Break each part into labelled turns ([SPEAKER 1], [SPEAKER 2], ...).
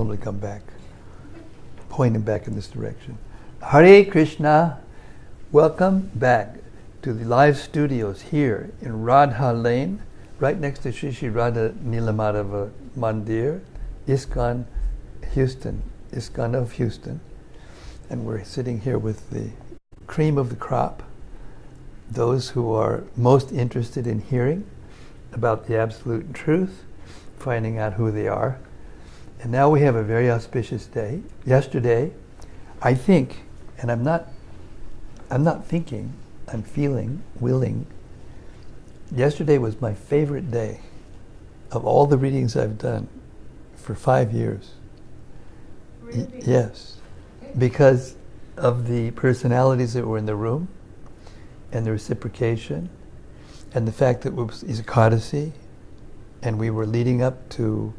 [SPEAKER 1] him to come back. Point him back in this direction. Hare Krishna. Welcome back to the live studios here in Radha Lane, right next to Sri Sri Radha Nilamadhava Mandir, ISKCON Houston, ISKCON of Houston. And we're sitting here with the cream of the crop, those who are most interested in hearing about the absolute truth, finding out who they are. And now we have a very auspicious day. Yesterday, I think, and I'm not thinking, I'm feeling, willing. Yesterday was my favorite day of all the readings I've done for 5 years.
[SPEAKER 2] Really?
[SPEAKER 1] Yes. Because of the personalities that were in the room, and the reciprocation, and the fact that it was Ekadasi, and we were leading up to,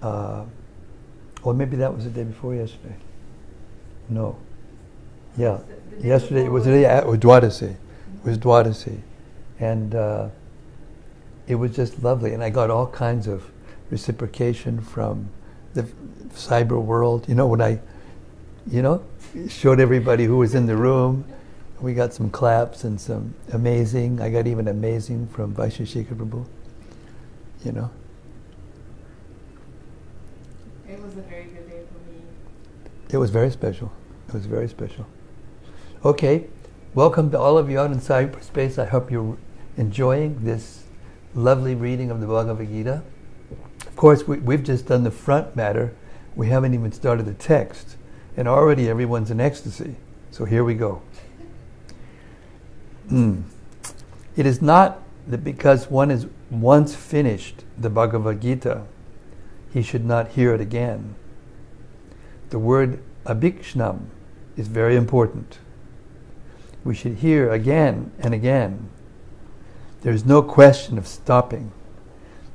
[SPEAKER 1] or maybe that was the day before yesterday. No. Yeah. Yesterday it was the day it was Dwadasi. It was Dwadasi. And it was just lovely. And I got all kinds of reciprocation from the cyber world. When I, showed everybody who was in the room, we got some claps and some amazing. I got even amazing from Vaisheshika Prabhu.
[SPEAKER 2] It was a very good day for me.
[SPEAKER 1] It was very special. It was very special. Okay, welcome to all of you out in cyberspace. I hope you're enjoying this lovely reading of the Bhagavad Gita. Of course, we've just done the front matter. We haven't even started the text. And already everyone's in ecstasy. So here we go. It is not that because one is once finished the Bhagavad Gita, he should not hear it again. The word abhikshnam is very important. We should hear again and again. There's no question of stopping.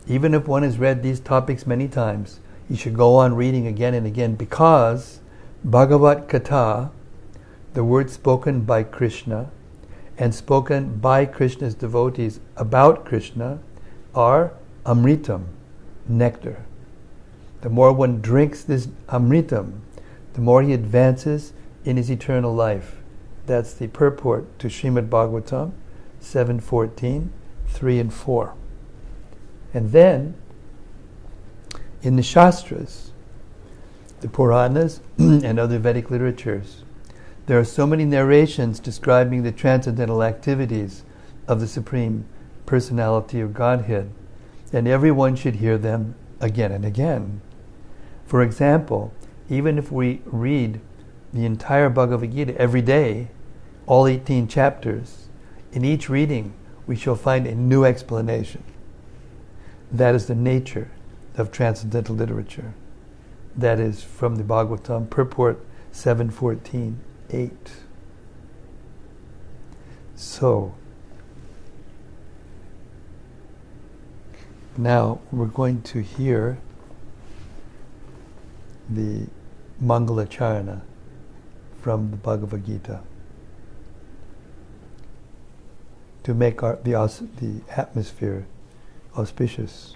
[SPEAKER 1] Even if one has read these topics many times, he should go on reading again and again, because Bhagavad Katha, the word spoken by Krishna and spoken by Krishna's devotees about Krishna, are amritam, nectar. The more one drinks this amritam, the more he advances in his eternal life. That's the purport to Srimad Bhagavatam 7:14, 3 and 4. And then, in the Shastras, the Puranas and other Vedic literatures, there are so many narrations describing the transcendental activities of the Supreme Personality of Godhead, and everyone should hear them again and again. For example, even if we read the entire Bhagavad Gita every day, all 18 chapters, in each reading we shall find a new explanation. That is the nature of transcendental literature. That is from the Bhagavatam, purport 7:14, 8. So, now we're going to hear the Mangalacharana from the Bhagavad Gita to make the atmosphere auspicious.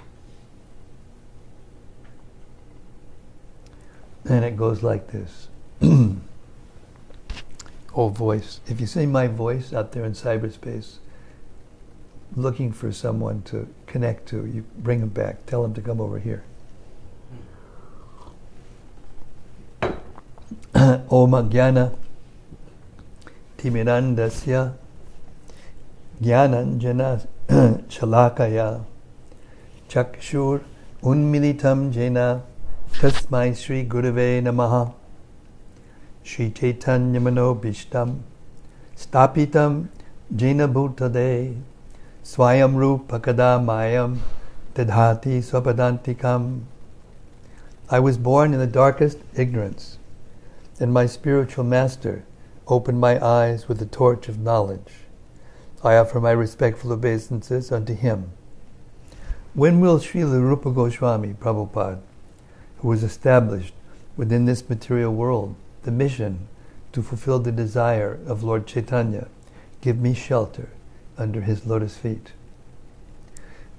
[SPEAKER 1] And it goes like this. Oh, voice. If you see my voice out there in cyberspace, looking for someone to connect to, you bring them back. Tell them to come over here. Om Jnana Timirandasya Jnananjana Shalakaya Chakshur Unmilitam Jena Tasmai Sri Gurave Namaha Sri Chaitanya Manobhishtam Stapitam Jena Bhutade Swayam Rupakada Mayam Dadhati Swapadantikam. I was born in the darkest ignorance, and my spiritual master opened my eyes with the torch of knowledge. I offer my respectful obeisances unto him. When will Srila Rupa Goswami Prabhupada, who was established within this material world the mission to fulfill the desire of Lord Chaitanya, give me shelter under his lotus feet?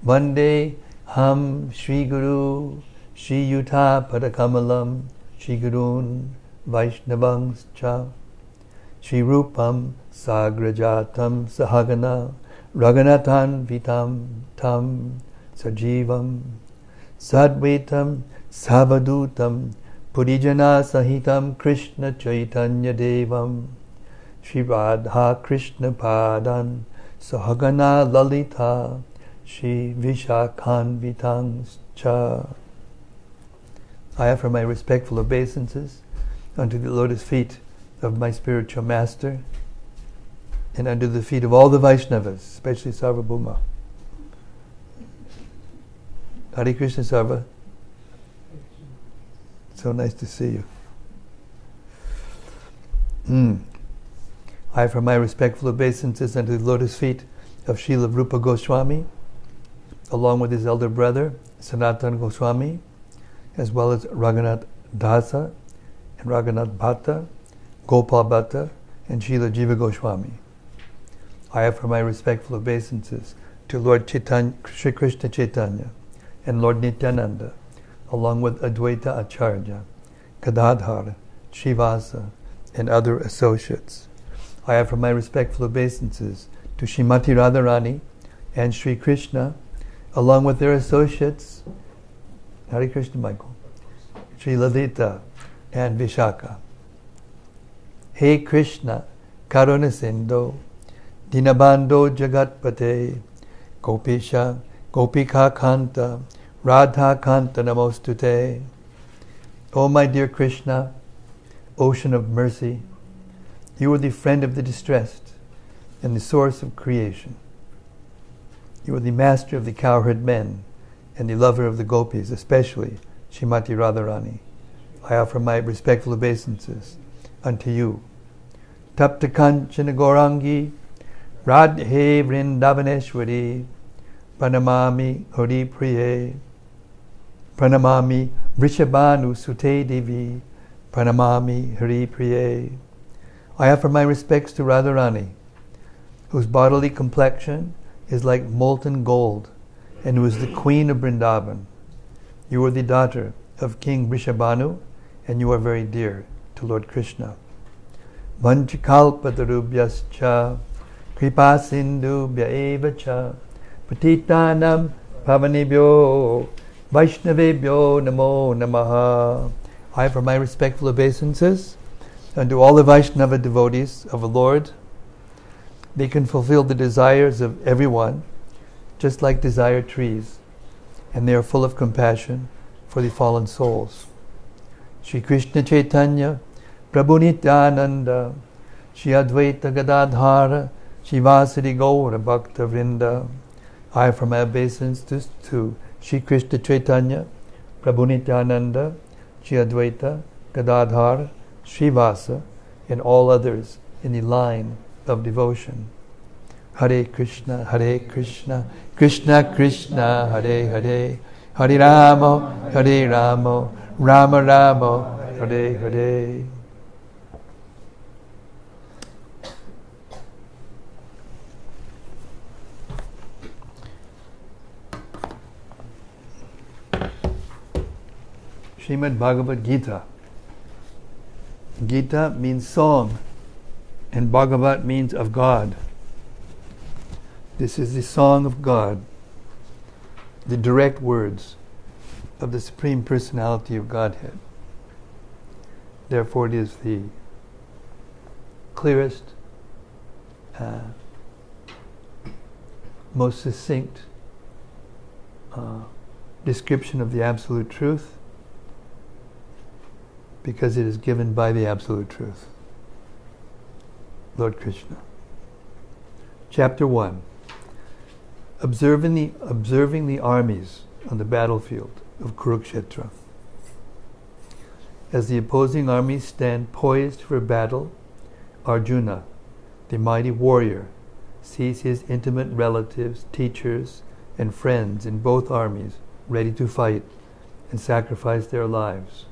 [SPEAKER 1] Vande Ham Shri Guru Shri Yuta Padakamalam, Shri Gurun Vaishnavangscha, Shri Rupam Sagrajatam Sahagana, Raghunathan Vitam Tam Sajivam, Sadvaitam Savadutam, Purijana Sahitam Krishna Chaitanya Devam, Shri Radha Krishna Padan Sahagana Lalita, Shri Vishakhan Vitangscha. I offer my respectful obeisances unto the lotus feet of my spiritual master and unto the feet of all the Vaishnavas, especially Sarvabhauma. Hare Krishna, Sarva. So nice to see you. I offer my respectful obeisances unto the lotus feet of Srila Rupa Goswami, along with his elder brother, Sanatana Goswami, as well as Raghunath Dasa and Raghunath Bhatta, Gopal Bhatta, and Srila Jiva Goswami. I offer my respectful obeisances to Lord Chaitanya, Sri Krishna Chaitanya, and Lord Nityananda, along with Advaita Acharya, Gadadhar, Srivasa, and other associates. I offer my respectful obeisances to Srimati Radharani and Sri Krishna, along with their associates, Hare Krishna, Michael, Sri Lalita and Vishaka. Hey Krishna, Karuna Sindhu, Dinabandho Jagatpate, Gopisha, Gopika Kanta, Radha Kanta Namostute. O my dear Krishna, ocean of mercy, you are the friend of the distressed and the source of creation. You are the master of the cowherd men and the lover of the gopis, especially Srimati Radharani. I offer my respectful obeisances unto you. Tapta Kanchana Gaurangi, Radhe Vrindavaneshwari, Pranamami Hari Priye, Pranamami Vrishabhanu Sute Devi, Pranamami Hari Priye. I offer my respects to Radharani, whose bodily complexion is like molten gold, and who is the queen of Vrindavan. You are the daughter of King Vrishabhanu, and you are very dear to Lord Krishna. Vanchikalpatarubhyascha, kripa sindhubhya eva cha, patitanam pavanebhyo, vaishnavebhyo namo namaha. I offer my respectful obeisances unto all the Vaishnava devotees of the Lord. They can fulfill the desires of everyone, just like desire trees, and they are full of compassion for the fallen souls. Shri Krishna Chaitanya, Prabhu Nityananda, Shri Advaita Gadadhara, Shri Vasari Gaura Bhakta Vrinda. I offer my obeisances to Shri Krishna Chaitanya, Prabhu Nityananda, Shri Advaita Gadadhara, Shri Vasa, and all others in the line of devotion. Hare Krishna, Krishna Krishna, Hare Hare, Hare Rama, Rama Rama, Hare Hare. Srimad Bhagavad Gita. Gita means song, and Bhagavat means of God. This is the song of God, the direct words of the Supreme Personality of Godhead. Therefore, it is the clearest, most succinct description of the Absolute Truth, because it is given by the Absolute Truth, Lord Krishna. Chapter 1. Observing the armies on the battlefield of Kurukshetra. As the opposing armies stand poised for battle, Arjuna, the mighty warrior, sees his intimate relatives, teachers, and friends in both armies ready to fight and sacrifice their lives.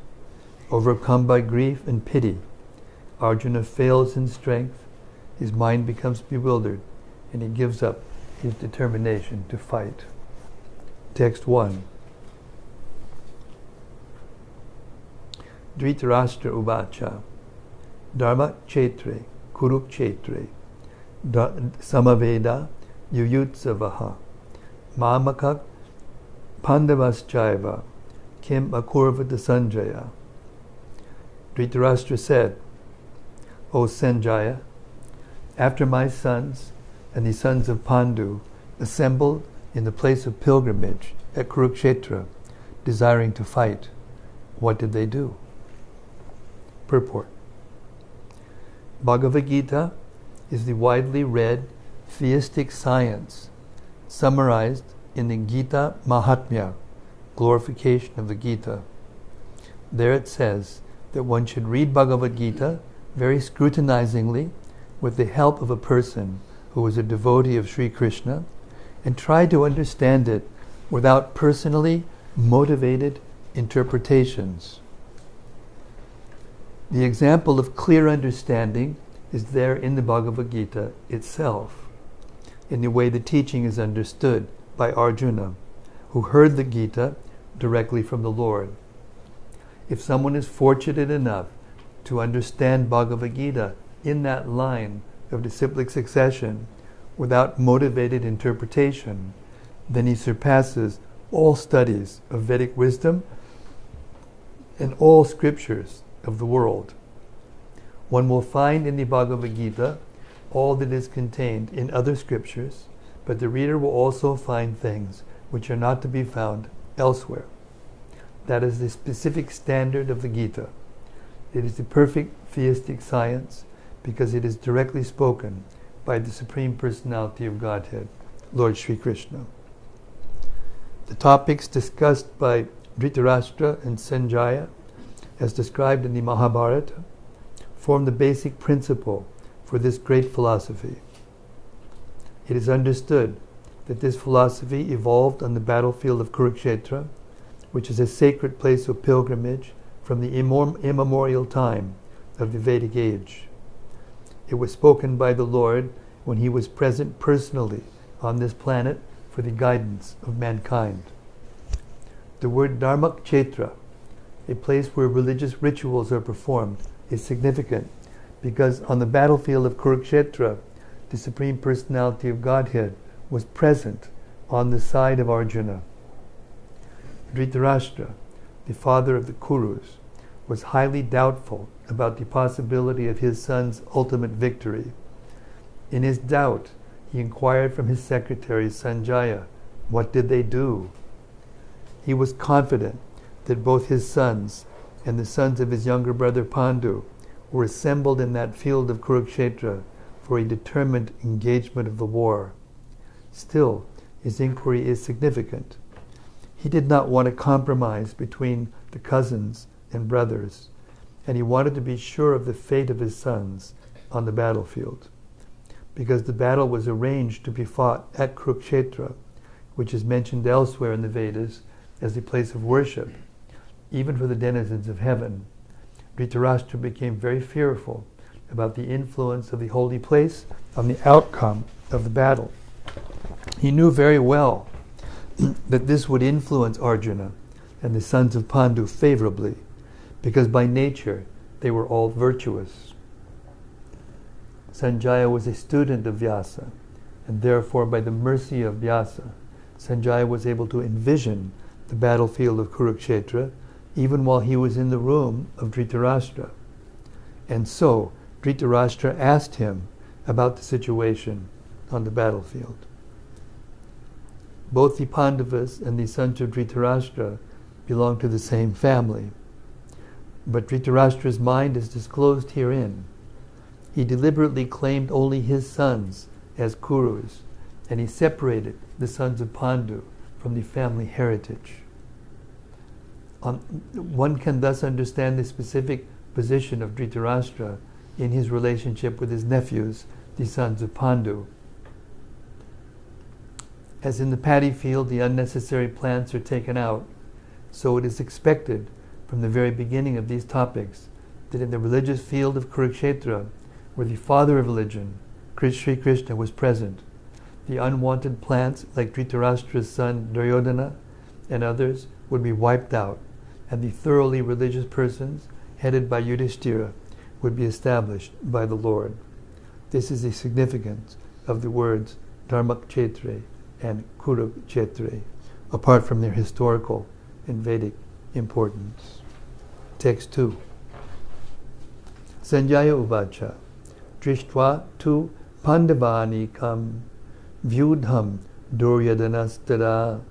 [SPEAKER 1] Overcome by grief and pity, Arjuna fails in strength, his mind becomes bewildered, and he gives up his determination to fight. Text 1. Dhritarashtra Uvacha Dharma Kshetre Kurukshetre Samaveda Yuyutsavaha Mamaka Pandavaschaiva Kim Akurvata Sanjaya. Dhritarashtra said, O Sanjaya, after my sons and the sons of Pandu assembled in the place of pilgrimage at Kurukshetra, desiring to fight, what did they do? Purport. Bhagavad Gita is the widely read theistic science summarized in the Gita Mahatmya, glorification of the Gita. There it says that one should read Bhagavad Gita very scrutinizingly with the help of a person who is a devotee of Sri Krishna and try to understand it without personally motivated interpretations. The example of clear understanding is there in the Bhagavad Gita itself, in the way the teaching is understood by Arjuna, who heard the Gita directly from the Lord. If someone is fortunate enough to understand Bhagavad Gita in that line of disciplic succession without motivated interpretation, then he surpasses all studies of Vedic wisdom and all scriptures of the world. One will find in the Bhagavad Gita all that is contained in other scriptures, but the reader will also find things which are not to be found elsewhere. That is the specific standard of the Gita. It is the perfect theistic science because it is directly spoken by the Supreme Personality of Godhead, Lord Sri Krishna. The topics discussed by Dhritarashtra and Sanjaya, as described in the Mahabharata, form the basic principle for this great philosophy. It is understood that this philosophy evolved on the battlefield of Kurukshetra, which is a sacred place of pilgrimage from the immemorial time of the Vedic age. It was spoken by the Lord when he was present personally on this planet for the guidance of mankind. The word Dharmakshetra, a place where religious rituals are performed, is significant because on the battlefield of Kurukshetra, the Supreme Personality of Godhead was present on the side of Arjuna. Dhritarashtra, the father of the Kurus, was highly doubtful about the possibility of his son's ultimate victory. In his doubt, he inquired from his secretary Sanjaya, what did they do? He was confident that both his sons and the sons of his younger brother Pandu were assembled in that field of Kurukshetra for a determined engagement of the war. Still, his inquiry is significant. He did not want to compromise between the cousins and brothers, and he wanted to be sure of the fate of his sons on the battlefield, because the battle was arranged to be fought at Kurukshetra, which is mentioned elsewhere in the Vedas as a place of worship, even for the denizens of heaven. Dhritarashtra became very fearful about the influence of the holy place on the outcome of the battle. He knew very well that this would influence Arjuna and the sons of Pandu favorably, because by nature they were all virtuous. Sanjaya was a student of Vyasa, and therefore by the mercy of Vyasa, Sanjaya was able to envision the battlefield of Kurukshetra even while he was in the room of Dhritarashtra. And so Dhritarashtra asked him about the situation on the battlefield. Both the Pandavas and the sons of Dhritarashtra belong to the same family. But Dhritarashtra's mind is disclosed herein. He deliberately claimed only his sons as Kurus, and he separated the sons of Pandu from the family heritage. One can thus understand the specific position of Dhritarashtra in his relationship with his nephews, the sons of Pandu. As in the paddy field the unnecessary plants are taken out, so it is expected from the very beginning of these topics that in the religious field of Kurukshetra, where the father of religion, Sri Krishna, was present, the unwanted plants like Dhritarashtra's son Duryodhana and others would be wiped out, and the thoroughly religious persons headed by Yudhishthira, would be established by the Lord. This is the significance of the words Dharmakchetre and Kurukshetre, apart from their historical and Vedic importance. Text 2. Sanjaya Uvacha Drishtva tu Pandavanikam Vyudham Duryodanastada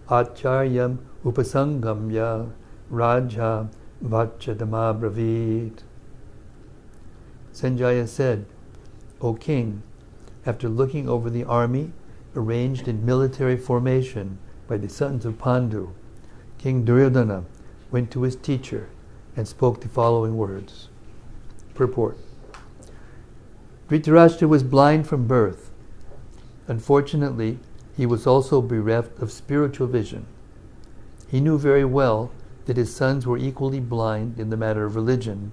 [SPEAKER 1] Acharyam Upasangamya Raja Vachadama Bravid. Sanjaya said, O king, after looking over the army arranged in military formation by the sons of Pandu, King Duryodhana went to his teacher and spoke the following words. Purport. Dhritarashtra was blind from birth. Unfortunately, he was also bereft of spiritual vision. He knew very well that his sons were equally blind in the matter of religion,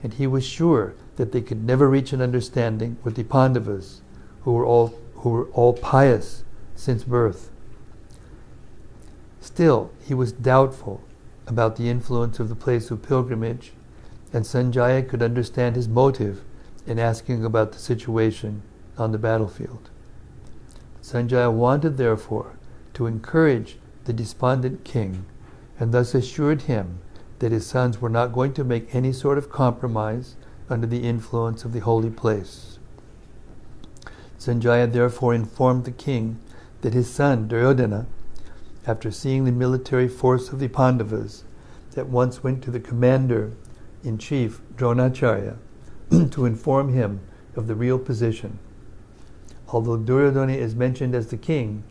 [SPEAKER 1] and he was sure that they could never reach an understanding with the Pandavas, who were all pious since birth. Still, he was doubtful about the influence of the place of pilgrimage, and Sanjaya could understand his motive in asking about the situation on the battlefield. Sanjaya wanted, therefore, to encourage the despondent king, and thus assured him that his sons were not going to make any sort of compromise under the influence of the holy place. Sanjaya therefore informed the king that his son Duryodhana, after seeing the military force of the Pandavas, at once went to the commander-in-chief Dronacharya to inform him of the real position. Although Duryodhana is mentioned as the king,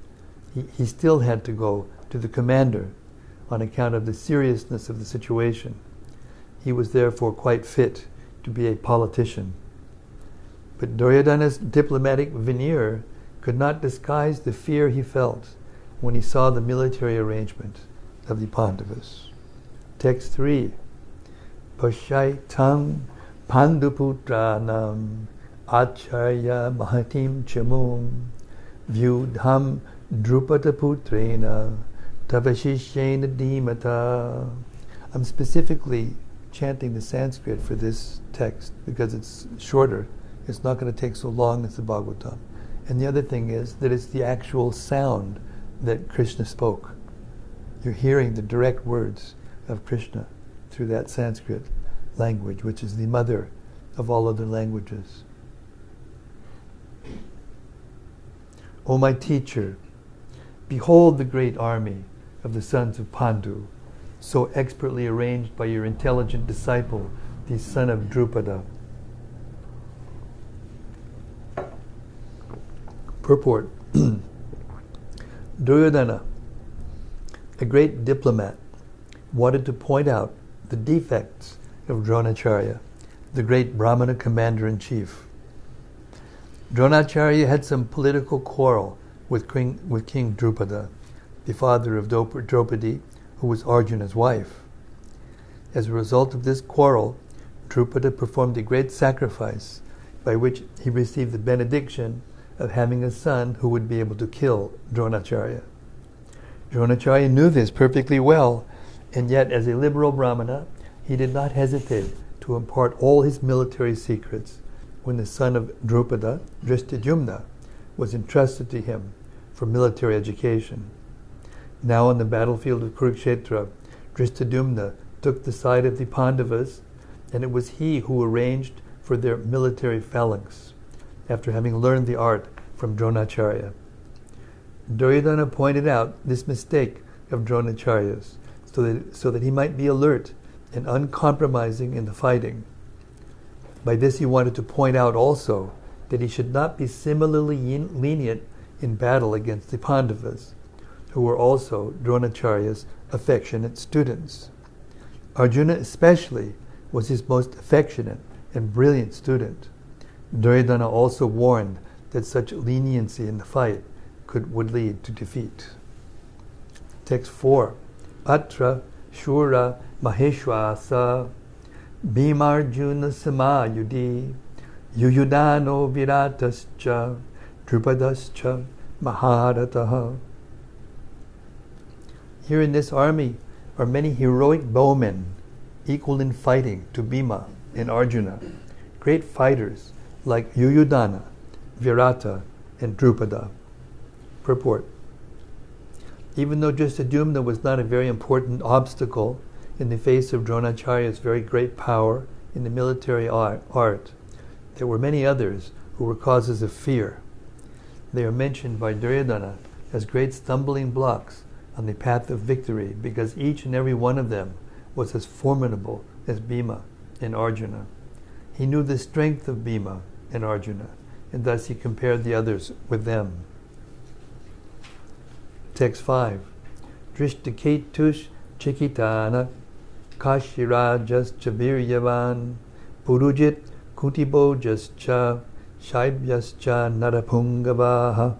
[SPEAKER 1] he still had to go to the commander on account of the seriousness of the situation. He was therefore quite fit to be a politician. But Duryodhana's diplomatic veneer could not disguise the fear he felt when he saw the military arrangement of the Pandavas. Text 3. Pashaitam Panduputranam Acharya Mahatim Chamum Vyudham Drupadaputrena Tavashishena Dhimata. I'm specifically chanting the Sanskrit for this text because it's shorter. It's not going to take so long as the Bhagavatam. And the other thing is that it's the actual sound that Krishna spoke. You're hearing the direct words of Krishna through that Sanskrit language, which is the mother of all other languages. O my teacher, behold the great army of the sons of Pandu, so expertly arranged by your intelligent disciple, the son of Drupada. Purport. Duryodhana, a great diplomat, wanted to point out the defects of Dronacharya, the great Brahmana commander-in-chief. Dronacharya had some political quarrel with King Drupada, the father of Draupadi, who was Arjuna's wife. As a result of this quarrel, Drupada performed a great sacrifice by which he received the benediction of having a son who would be able to kill Dronacharya. Dronacharya knew this perfectly well, and yet as a liberal Brahmana, he did not hesitate to impart all his military secrets when the son of Drupada, Drishtadyumna, was entrusted to him for military education. Now on the battlefield of Kurukshetra, Drishtadyumna took the side of the Pandavas, and it was he who arranged for their military phalanx, after having learned the art from Dronacharya. Duryodhana pointed out this mistake of Dronacharya's so that he might be alert and uncompromising in the fighting. By this he wanted to point out also that he should not be similarly lenient in battle against the Pandavas, who were also Dronacharya's affectionate students. Arjuna especially was his most affectionate and brilliant student. Duryodhana also warned that such leniency in the fight would lead to defeat. Text 4. Atra Shura Maheshwasa Bhimarjuna Samayudi Yuyudano Viratascha Drupadascha Maharataha. Here in this army are many heroic bowmen equal in fighting to Bhima and Arjuna, great fighters like Yuyudhana, Virata, and Drupada. Purport. Even though Drishtadyumna was not a very important obstacle in the face of Dronacharya's very great power in the military art, there were many others who were causes of fear. They are mentioned by Duryodhana as great stumbling blocks on the path of victory because each and every one of them was as formidable as Bhima and Arjuna. He knew the strength of Bhima and Arjuna, and thus he compared the others with them. Text 5. Drishtaketush Chikitana Kashirajas Chabiryavan Purujit Kutibojascha Shaibyascha Narapungavaha.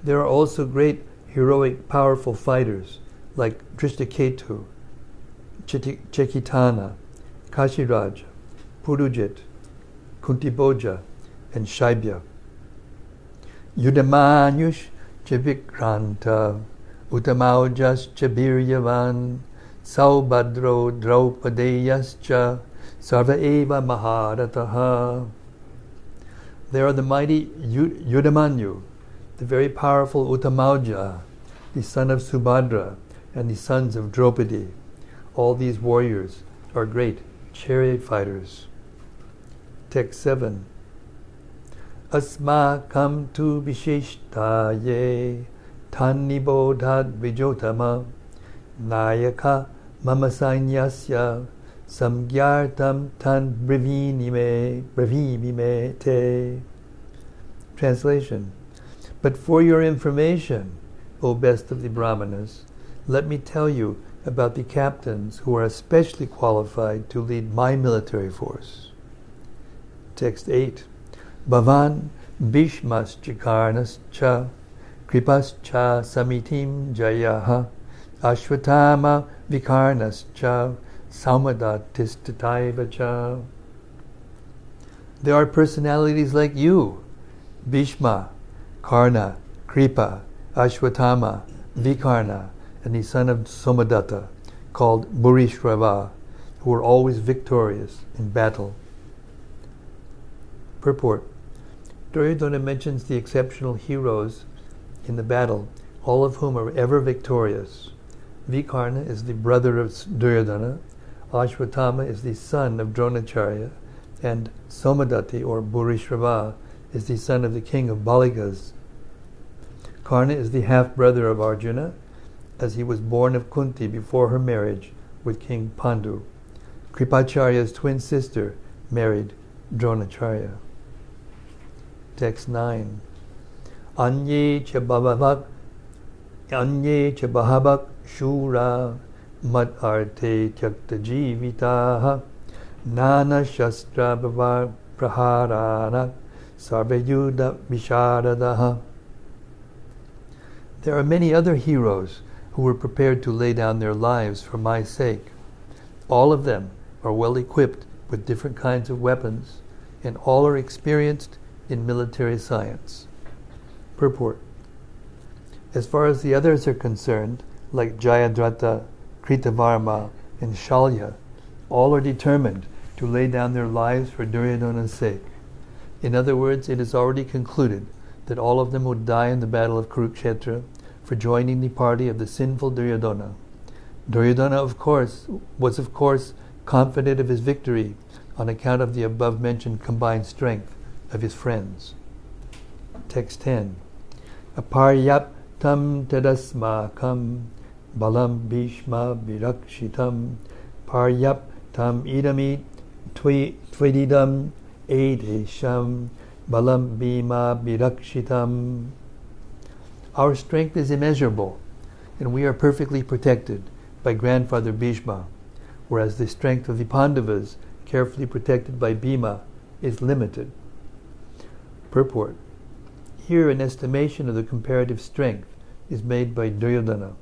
[SPEAKER 1] There are also great, heroic, powerful fighters like Drishtaketu, Chekitana, Kashiraja, Purujit, Kuntiboja, and Shaibya. Yudamanyush Chavikranta, Utamaujas Chabiryavan, Saubhadro Draupadeyascha, Sarvaeva Maharataha. There are the mighty Yudamanyu, the very powerful Utamauja, the son of Subhadra, and the sons of Draupadi. All these warriors are great chariot fighters. Text 7. Asmakam tu vishishtaye tannibodhat vijotama nayaka mama sainyasya samgyartam tan brevimime te. Translation. But for your information, O best of the Brahmanas, let me tell you about the captains who are especially qualified to lead my military force. Text 8. Bhavan Bhishmaschakarnascha Kripascha Samitim Jayaha Ashwatthama Vikarnascha Saumadattisthataivacha. There are personalities like you, Bhishma, Karna, Kripa, Ashwatthama, Vikarna, and the son of Somadatta, called Bhurishrava, who were always victorious in battle. Purport. Duryodhana mentions the exceptional heroes in the battle, all of whom are ever victorious. Vikarna is the brother of Duryodhana, Ashwatthama is the son of Dronacharya, and Somadatti, or Bhurishrava, is the son of the king of Baligas. Karna is the half-brother of Arjuna, as he was born of Kunti before her marriage with King Pandu. Kripacharya's twin sister married Dronacharya. Text 9. Anye cha bahavak shura mad arte tyakta jivitaha nana shastra bhavar praharana sarvayuda visharadaha. There are many other heroes who were prepared to lay down their lives for my sake. All of them are well equipped with different kinds of weapons, and all are experienced in military science. Purport. As far as the others are concerned, like Jayadratha, Kritavarma, and Shalya, all are determined to lay down their lives for Duryodhana's sake. In other words, it is already concluded that all of them would die in the battle of Kurukshetra for joining the party of the sinful Duryodhana. Duryodhana, was of course confident of his victory on account of the above-mentioned combined strength of his friends. Text 10. Aparyaptam tadasmakam balam bhishma virakshitam paryaptam idami tvedidam edesham balam bhima virakshitam. Our strength is immeasurable, and we are perfectly protected by grandfather Bhishma, whereas the strength of the Pandavas, carefully protected by Bhima, is limited. Purport. Here an estimation of the comparative strength is made by Duryodhana.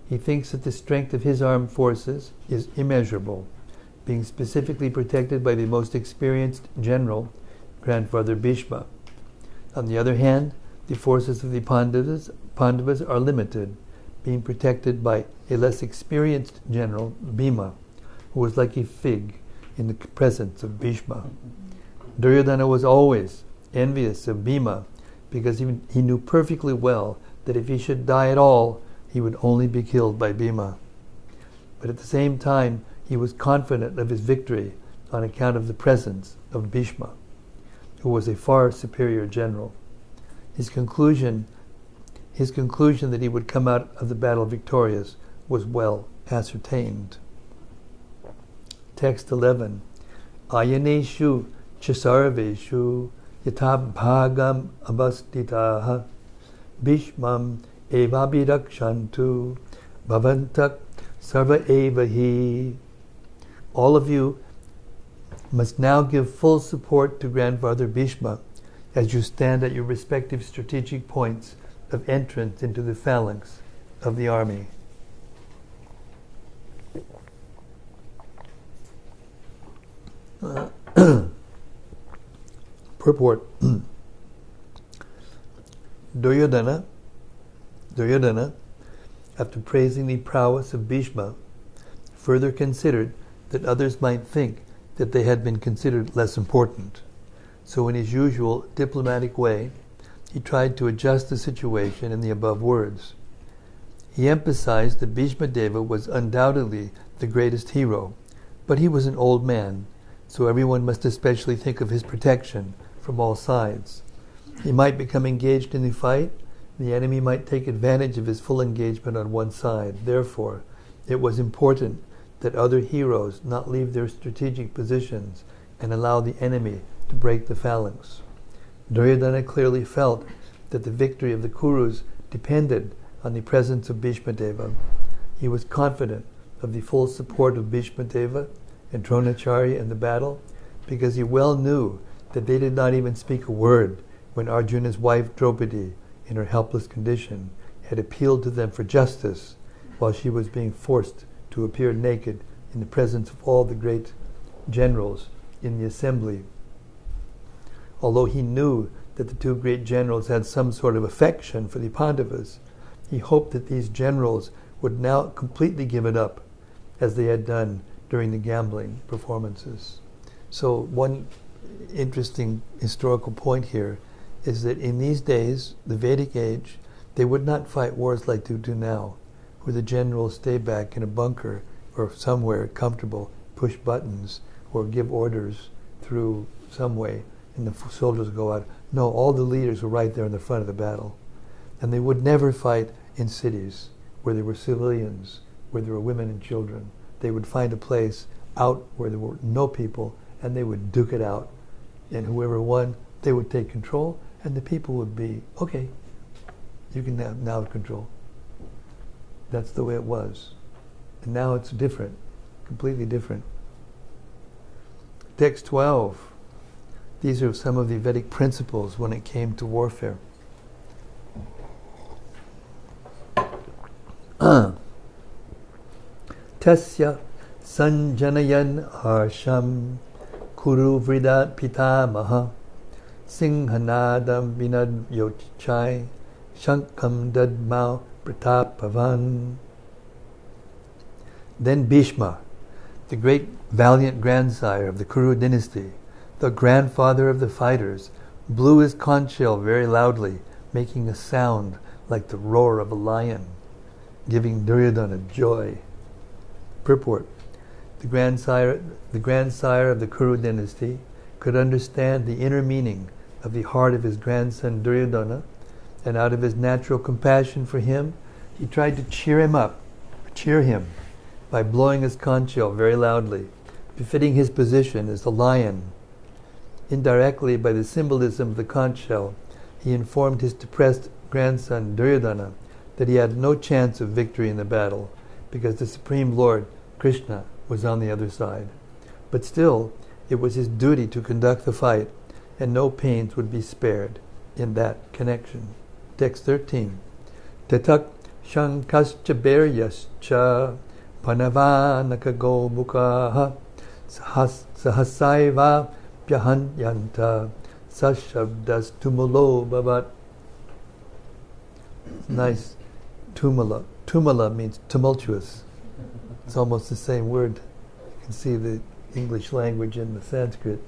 [SPEAKER 1] He thinks that the strength of his armed forces is immeasurable, being specifically protected by the most experienced general, grandfather Bhishma. On the other hand, the forces of the Pandavas are limited, being protected by a less experienced general, Bhima, who was like a fig in the presence of Bhishma. Duryodhana was always envious of Bhima because he knew perfectly well that if he should die at all, he would only be killed by Bhima. But at the same time, he was confident of his victory on account of the presence of Bhishma, who was a far superior general. His conclusion that he would come out of the battle victorious was well ascertained. Text 11. Ayaneshu chasarveshu yatabhagam abastitaha bhishmam evabhirakshantu bhavantak sarva evahi. All of you must now give full support to Grandfather Bhishma as you stand at your respective strategic points of entrance into the phalanx of the army. Purport. Duryodhana, after praising the prowess of Bhishma, further considered that others might think that they had been considered less important. So in his usual diplomatic way, he tried to adjust the situation in the above words. He emphasized that Bhishma Deva was undoubtedly the greatest hero, but he was an old man, so everyone must especially think of his protection from all sides. He might become engaged in the fight, the enemy might take advantage of his full engagement on one side. Therefore, it was important that other heroes not leave their strategic positions and allow the enemy to break the phalanx. Duryodhana clearly felt that the victory of the Kurus depended on the presence of Bhishma Deva. He was confident of the full support of Bhishma Deva and Dronacharya in the battle because he well knew that they did not even speak a word when Arjuna's wife Draupadi, in her helpless condition, had appealed to them for justice while she was being forced to appear naked in the presence of all the great generals in the assembly. Although he knew that the two great generals had some sort of affection for the Pandavas, he hoped that these generals would now completely give it up, as they had done during the gambling performances. So one interesting historical point here is that in these days, the Vedic age, they would not fight wars like they do now, where the generals stay back in a bunker or somewhere comfortable, push buttons, or give orders through some way, and the soldiers go out. No, all the leaders were right there in the front of the battle. And they would never fight in cities where there were civilians, where there were women and children. They would find a place out where there were no people, and they would duke it out. And whoever won, they would take control, and the people would be, okay, you can now have control. That's the way it was. And now it's different, completely different. Text 12. These are some of the Vedic principles when it came to warfare. Tasya sanjanayan harsham kuru vridat pitamaha singhanadam vinad yochai shankam dadmau pratapavan. Then Bhishma, the great valiant grandsire of the Kuru dynasty, the grandfather of the fighters, blew his conch shell very loudly, making a sound like the roar of a lion, giving Duryodhana joy. Purport. The grandsire of the Kuru dynasty could understand the inner meaning of the heart of his grandson Duryodhana, and out of his natural compassion for him, he tried to cheer him by blowing his conch shell very loudly, befitting his position as the lion. Indirectly, by the symbolism of the conch shell, he informed his depressed grandson Duryodhana that he had no chance of victory in the battle, because the Supreme Lord, Krishna, was on the other side. But still, it was his duty to conduct the fight, and no pains would be spared in that connection. Text 13. Tetak shankascha beryascha panavanaka gomukaha sahasaiva pyahanyanta sashabdas tumulo bhavat. Nice. Tumula. Tumala means tumultuous. It's almost the same word. You can see the English language in the Sanskrit.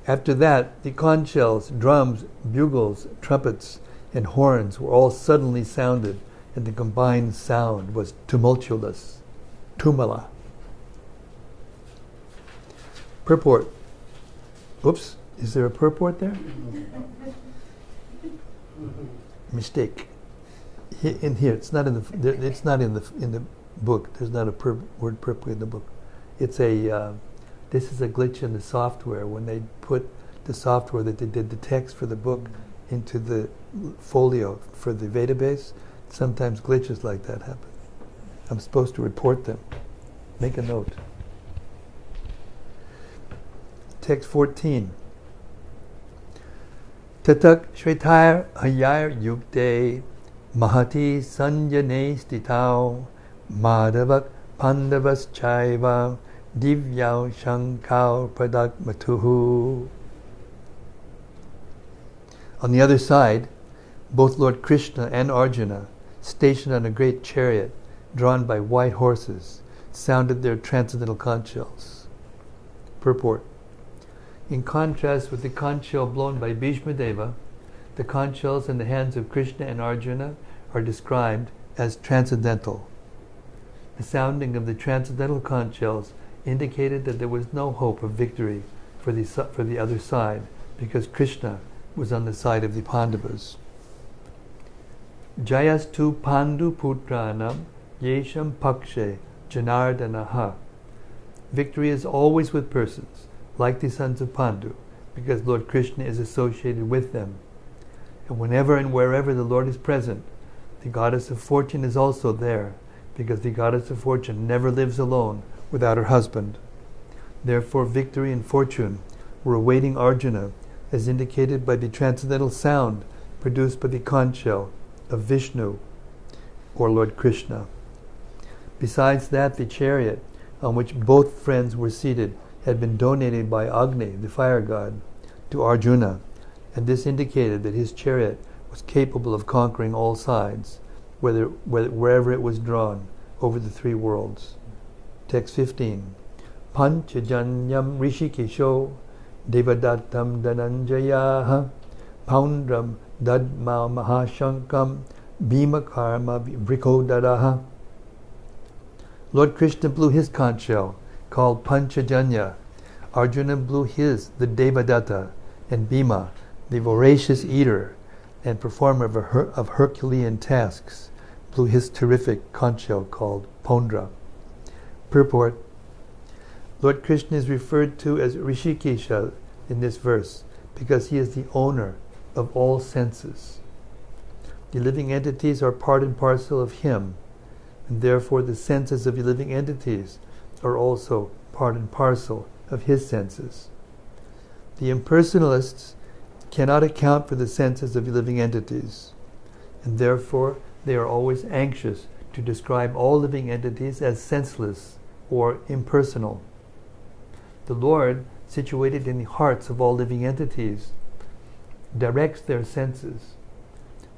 [SPEAKER 1] After that, the conch shells, drums, bugles, trumpets, and horns were all suddenly sounded, and the combined sound was tumultuous. Tumala. Purport. Oops, is there a purport there? Mistake. In here, it's not in the book. There's not a word purport in the book. It's a. This is a glitch in the software when they put the software that they did the text for the book into the folio for the database. Sometimes glitches like that happen. I'm supposed to report them. Make a note. Text 14. Tatak Shvetayar Ayar Yukte Mahati Sanjane Stitao Madhavak Pandavas Chaiva Divyao Shankau Pradak Matuhu. On the other side, both Lord Krishna and Arjuna, stationed on a great chariot drawn by white horses, sounded their transcendental conch shells. Purport. In contrast with the conch shell blown by Bhishma Deva, the conch shells in the hands of Krishna and Arjuna are described as transcendental. The sounding of the transcendental conch shells indicated that there was no hope of victory for the other side, because Krishna was on the side of the Pandavas. Jayastu Pandu Putranam Yesham Pakshe Janardanaha. Victory is always with persons, like the sons of Pandu, because Lord Krishna is associated with them. And whenever and wherever the Lord is present, the goddess of fortune is also there, because the goddess of fortune never lives alone without her husband. Therefore, victory and fortune were awaiting Arjuna, as indicated by the transcendental sound produced by the conch shell of Vishnu, or Lord Krishna. Besides that, the chariot on which both friends were seated had been donated by Agni, the fire god, to Arjuna, and this indicated that his chariot was capable of conquering all sides, wherever it was drawn, over the three worlds. Text 15. Panchajanyam Rishikesho Devadattam Dhananjayaha Poundram Dadma Mahashankam Bhimakarma Vrikodaraha. Lord Krishna blew his conch shell, called Panchajanya. Arjuna blew his, the Devadatta, and Bhima, the voracious eater and performer of Herculean tasks, blew his terrific conch shell called Pondra. Purport. Lord Krishna is referred to as Rishikesha in this verse because he is the owner of all senses. The living entities are part and parcel of him, and therefore the senses of the living entities are also part and parcel of his senses. The impersonalists cannot account for the senses of the living entities, and therefore they are always anxious to describe all living entities as senseless or impersonal. The Lord, situated in the hearts of all living entities, directs their senses,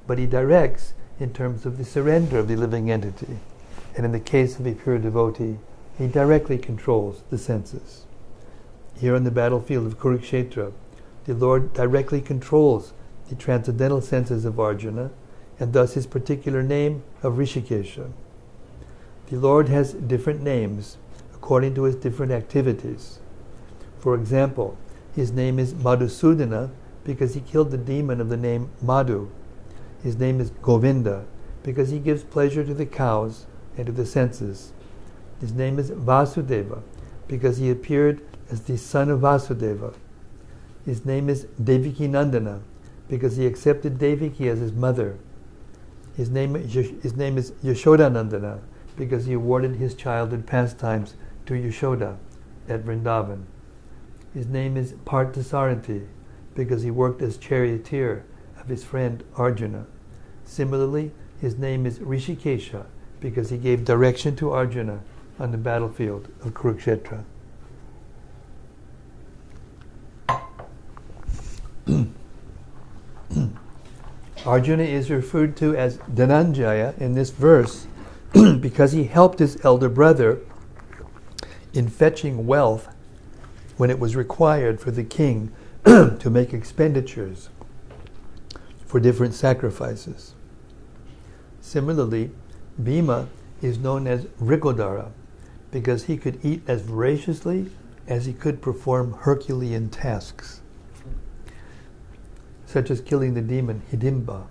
[SPEAKER 1] but he directs in terms of the surrender of the living entity, and in the case of a pure devotee, he directly controls the senses. Here on the battlefield of Kurukshetra, the Lord directly controls the transcendental senses of Arjuna, and thus his particular name of Rishikesha. The Lord has different names according to his different activities. For example, his name is Madhusudana because he killed the demon of the name Madhu. His name is Govinda because he gives pleasure to the cows and to the senses. His name is Vasudeva because he appeared as the son of Vasudeva. His name is Devaki Nandana because he accepted Devaki as his mother. His name is Yashoda Nandana because he awarded his childhood pastimes to Yashoda at Vrindavan. His name is Parthasarathi because he worked as charioteer of his friend Arjuna. Similarly, his name is Rishikesha because he gave direction to Arjuna on the battlefield of Kurukshetra. Arjuna is referred to as Dhananjaya in this verse because he helped his elder brother in fetching wealth when it was required for the king to make expenditures for different sacrifices. Similarly, Bhima is known as Rikodara because he could eat as voraciously as he could perform Herculean tasks, such as killing the demon Hidimba.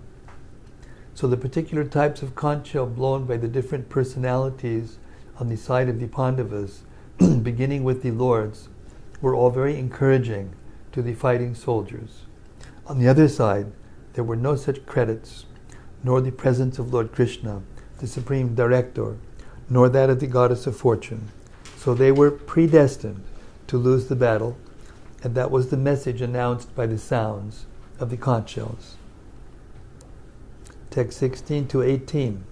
[SPEAKER 1] So the particular types of conch shell blown by the different personalities on the side of the Pandavas, beginning with the lords, were all very encouraging to the fighting soldiers. On the other side, there were no such credits, nor the presence of Lord Krishna, the Supreme Director, nor that of the Goddess of Fortune. So they were predestined to lose the battle, and that was the message announced by the sounds of the conch shells. Text 16 to 18.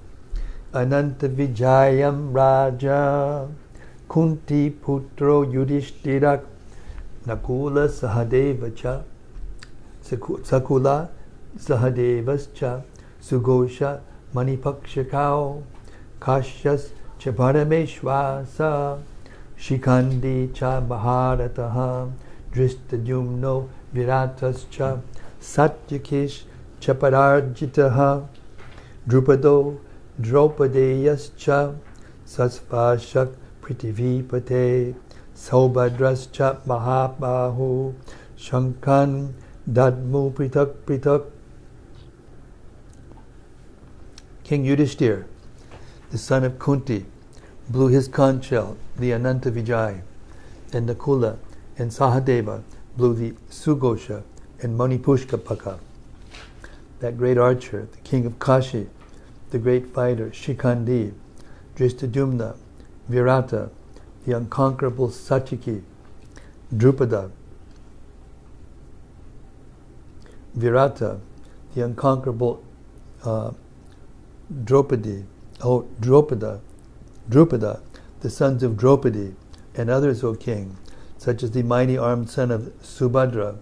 [SPEAKER 1] Ananta Vijayam Raja Kunti Putro Yudhishtirak Nakula Sahadevacha Sakula Sahadevascha Sugosha Manipakshakao Kashyas Chaparameshwasa Shikandi Cha Maharataha Dristadumno Viratascha Satyakish Chapararjitaha Drupado Draupadeyascha Sasvashak Pritivipate Saubadrascha Mahabahu Shankan Dadmu Pritak Pritak. King Yudhishthir, the son of Kunti, blew his conch shell, the Ananta Vijay, and Nakula and Sahadeva blew the Sugosha and Manipushkapaka. That great archer, the king of Kashi, the great fighter Shikandi, Dristadumna, Virata, the unconquerable Satyaki, Drupada, Virata, the unconquerable Drupada, the sons of Draupadi, and others, O king, such as the mighty armed son of Subhadra,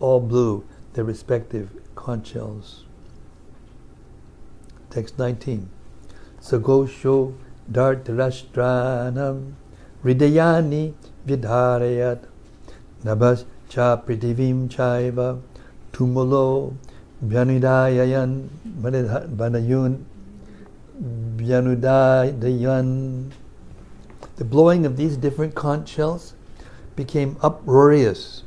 [SPEAKER 1] all blew their respective conch shells. Text 19. Sagosho Dartarashtranam Hridayani Vidharayat Nabhas Cha Pritivim Chaiva Tumulo Bhyanudayayan Banayun Bhyanudayayan. The blowing of these different conch shells became uproarious,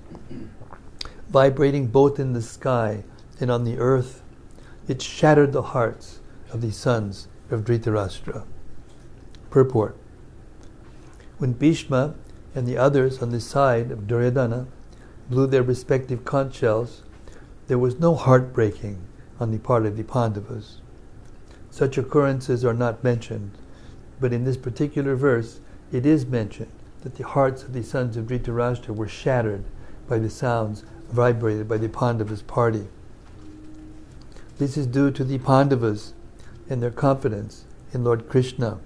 [SPEAKER 1] vibrating both in the sky and on the earth. It shattered the hearts of the sons of Dhritarashtra. Purport. When Bhishma and the others on the side of Duryodhana blew their respective conch shells, there was no heartbreaking on the part of the Pandavas. Such occurrences are not mentioned, but in this particular verse it is mentioned that the hearts of the sons of Dhritarashtra were shattered by the sounds vibrated by the Pandavas' party. This is due to the Pandavas and their confidence in Lord Krishna.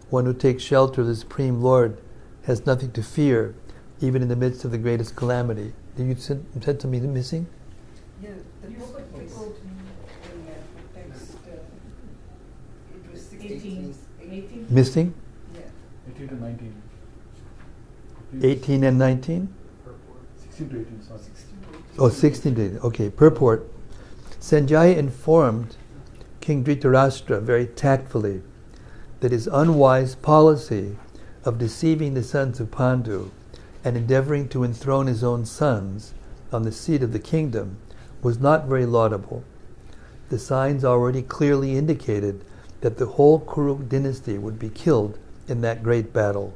[SPEAKER 1] One who takes shelter of the Supreme Lord has nothing to fear, even in the midst of the greatest calamity. Did you said something missing?
[SPEAKER 3] Yeah, the book in text, it was 18.
[SPEAKER 1] Missing?
[SPEAKER 3] Yeah.
[SPEAKER 4] 18 to 19.
[SPEAKER 1] 18 and 19?
[SPEAKER 4] 16 to 18, sorry.
[SPEAKER 1] 16 to 18. Okay, purport. Sanjaya informed King Dhritarashtra very tactfully that his unwise policy of deceiving the sons of Pandu and endeavoring to enthrone his own sons on the seat of the kingdom was not very laudable. The signs already clearly indicated that the whole Kuru dynasty would be killed in that great battle,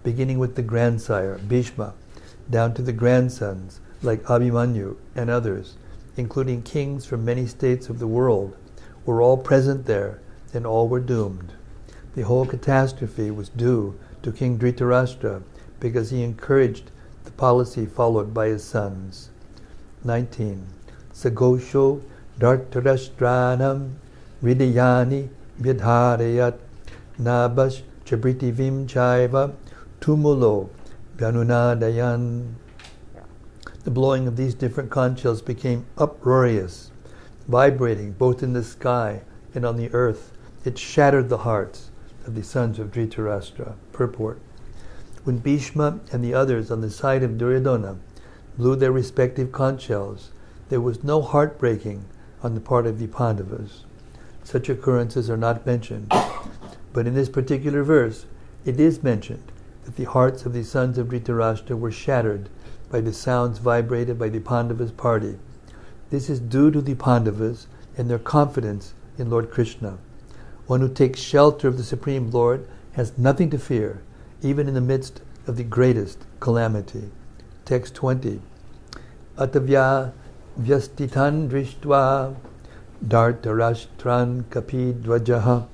[SPEAKER 1] beginning with the grandsire, Bhishma, down to the grandsons like Abhimanyu and others, including kings from many states of the world, were all present there, and all were doomed. The whole catastrophe was due to King Dhritarashtra because he encouraged the policy followed by his sons. 19. Sagosho Dartarashtranam Hridayani Vidharayat Nabash Chabritivim Chaiva Tumulo Bhanunadayan. The blowing of these different conch shells became uproarious, vibrating both in the sky and on the earth, it shattered the hearts of the sons of Dhritarashtra. Purport. When Bhishma and the others on the side of Duryodhana blew their respective conch shells, there was no heartbreaking on the part of the Pandavas. Such occurrences are not mentioned. But in this particular verse, it is mentioned that the hearts of the sons of Dhritarashtra were shattered by the sounds vibrated by the Pandavas' party. This is due to the Pandavas and their confidence in Lord Krishna. One who takes shelter of the Supreme Lord has nothing to fear, even in the midst of the greatest calamity. Text 20. Atavya vyastitan drishtva dartarashtran kapidvajaha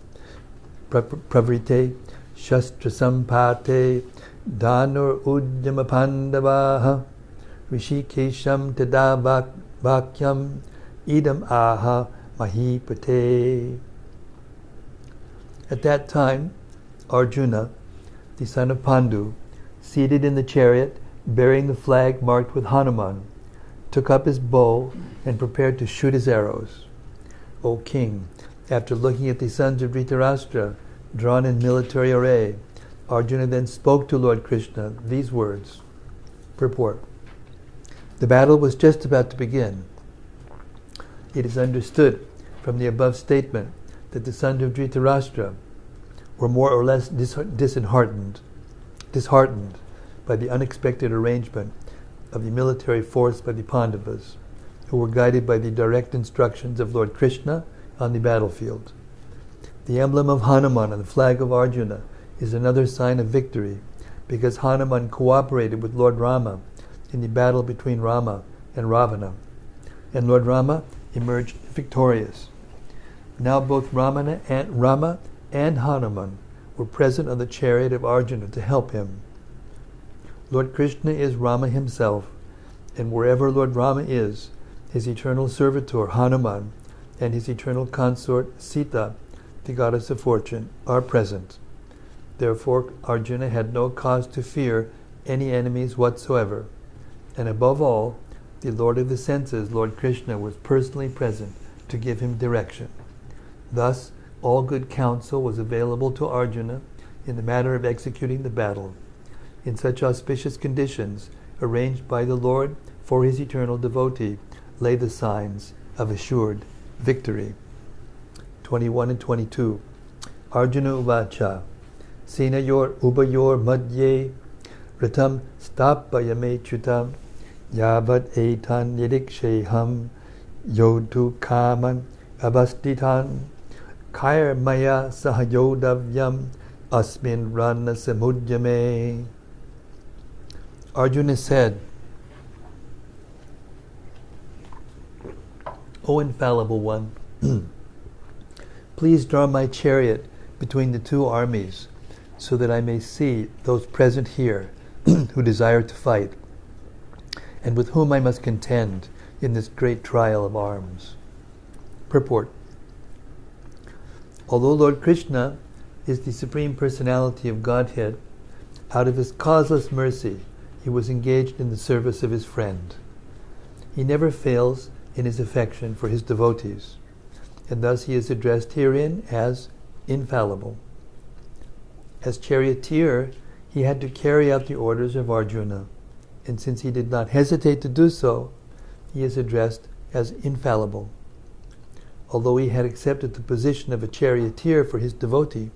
[SPEAKER 1] pravrite shastra sampate danur udyama pandavaha rishikesham tada vakyam idam aha mahipate. At that time, Arjuna, the son of Pandu, seated in the chariot, bearing the flag marked with Hanuman, took up his bow and prepared to shoot his arrows. O king, after looking at the sons of Dhritarashtra drawn in military array, Arjuna then spoke to Lord Krishna these words. Purport. The battle was just about to begin. It is understood from the above statement that the sons of Dhritarashtra were more or less disheartened by the unexpected arrangement of the military force by the Pandavas, who were guided by the direct instructions of Lord Krishna on the battlefield. The emblem of Hanuman on the flag of Arjuna is another sign of victory, because Hanuman cooperated with Lord Rama in the battle between Rama and Ravana, and Lord Rama emerged victorious. Now both Rama and Hanuman were present on the chariot of Arjuna to help him. Lord Krishna is Rama himself, and wherever Lord Rama is, his eternal servitor Hanuman and his eternal consort Sita, the goddess of fortune, are present. Therefore Arjuna had no cause to fear any enemies whatsoever, and above all, the Lord of the senses, Lord Krishna, was personally present to give him direction. Thus, all good counsel was available to Arjuna in the matter of executing the battle. In such auspicious conditions, arranged by the Lord for his eternal devotee, lay the signs of assured victory. 21 and 22. Arjuna uvacha Senayor ubayor madhye Ratam stapayame chutam Yavat etan yadiksheham Yodu kaman abastitan Kair maya sahayodavyam Asmin rana samudjame. Arjuna said, O infallible one, please draw my chariot between the two armies, so that I may see those present here who desire to fight, and with whom I must contend in this great trial of arms. Purport. Although Lord Krishna is the Supreme Personality of Godhead, out of his causeless mercy, he was engaged in the service of his friend. He never fails in his affection for his devotees, and thus he is addressed herein as infallible. As charioteer, he had to carry out the orders of Arjuna, and since he did not hesitate to do so, he is addressed as infallible. Although he had accepted the position of a charioteer for his devotee,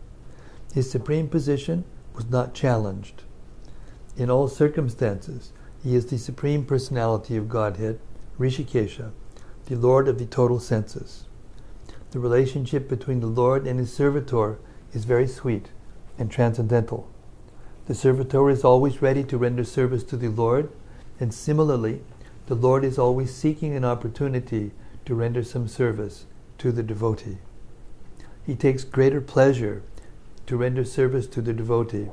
[SPEAKER 1] his supreme position was not challenged. In all circumstances, he is the Supreme Personality of Godhead, Rishikesha, the Lord of the total senses. The relationship between the Lord and his servitor is very sweet and transcendental. The servitor is always ready to render service to the Lord, and similarly, the Lord is always seeking an opportunity to render some service to the devotee. He takes greater pleasure to render service to the devotee.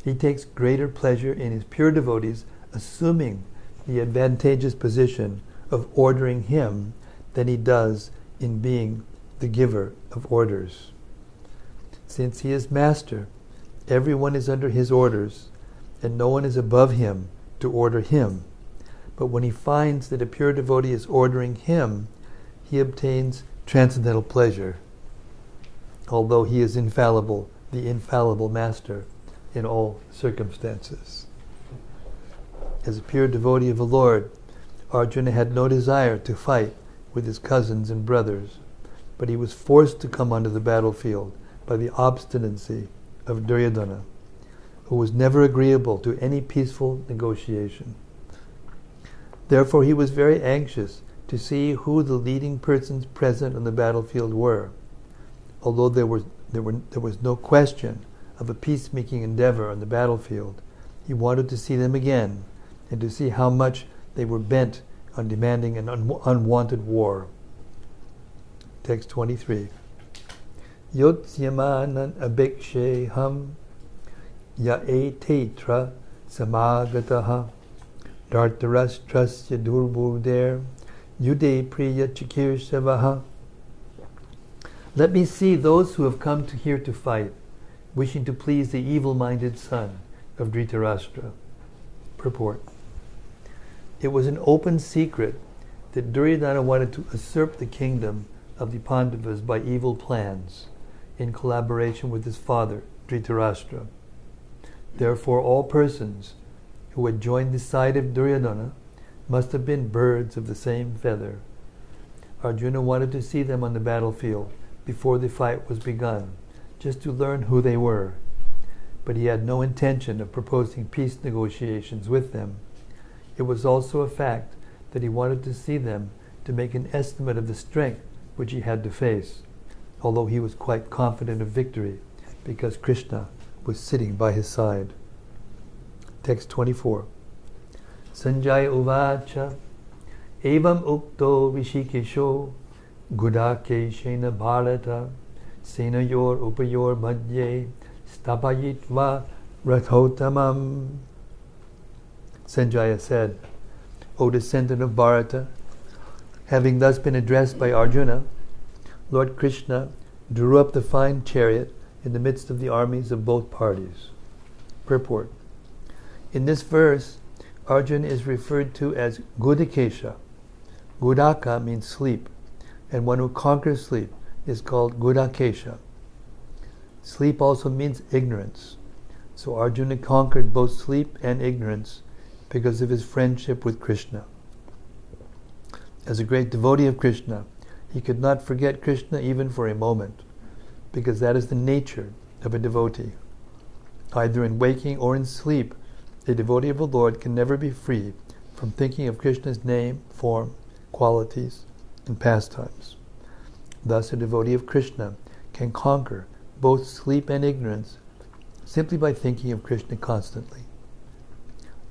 [SPEAKER 1] He takes greater pleasure in his pure devotees assuming the advantageous position of ordering him than he does in being the giver of orders. Since he is master, everyone is under his orders, and no one is above him to order him. But when he finds that a pure devotee is ordering him, he obtains transcendental pleasure, although he is infallible, the infallible master in all circumstances. As a pure devotee of the Lord, Arjuna had no desire to fight with his cousins and brothers, but he was forced to come onto the battlefield by the obstinacy of Duryodhana, who was never agreeable to any peaceful negotiation. Therefore he was very anxious to see who the leading persons present on the battlefield were. Although there was no question of a peacemaking endeavor on the battlefield, he wanted to see them again and to see how much they were bent on demanding an unwanted war. Text 23. Yotsyaman abhikshe ham ya etetra samagataha dartarashtrasya durbuder yude priya chikirsavaha. Let me see those who have come here to fight, wishing to please the evil-minded son of Dhritarashtra. Purport. It was an open secret that Duryodhana wanted to usurp the kingdom of the Pandavas by evil plans, in collaboration with his father, Dhritarashtra. Therefore, all persons who had joined the side of Duryodhana must have been birds of the same feather. Arjuna wanted to see them on the battlefield before the fight was begun, just to learn who they were. But he had no intention of proposing peace negotiations with them. It was also a fact that he wanted to see them to make an estimate of the strength which he had to face, although he was quite confident of victory, because Krishna was sitting by his side. Text 24. Sanjaya uvacha evam ukto rishikesho gudakeshena bharata senayor upayor madhye stapayitva rathotamam. Sanjaya said, O descendant of Bharata, having thus been addressed by Arjuna, Lord Krishna drew up the fine chariot in the midst of the armies of both parties. Purport. In this verse, Arjuna is referred to as Gudakesha. Gudaka means sleep, and one who conquers sleep is called Gudakesha. Sleep also means ignorance. So Arjuna conquered both sleep and ignorance because of his friendship with Krishna. As a great devotee of Krishna, he could not forget Krishna even for a moment, because that is the nature of a devotee. Either in waking or in sleep, a devotee of the Lord can never be free from thinking of Krishna's name, form, qualities, and pastimes. Thus, a devotee of Krishna can conquer both sleep and ignorance simply by thinking of Krishna constantly.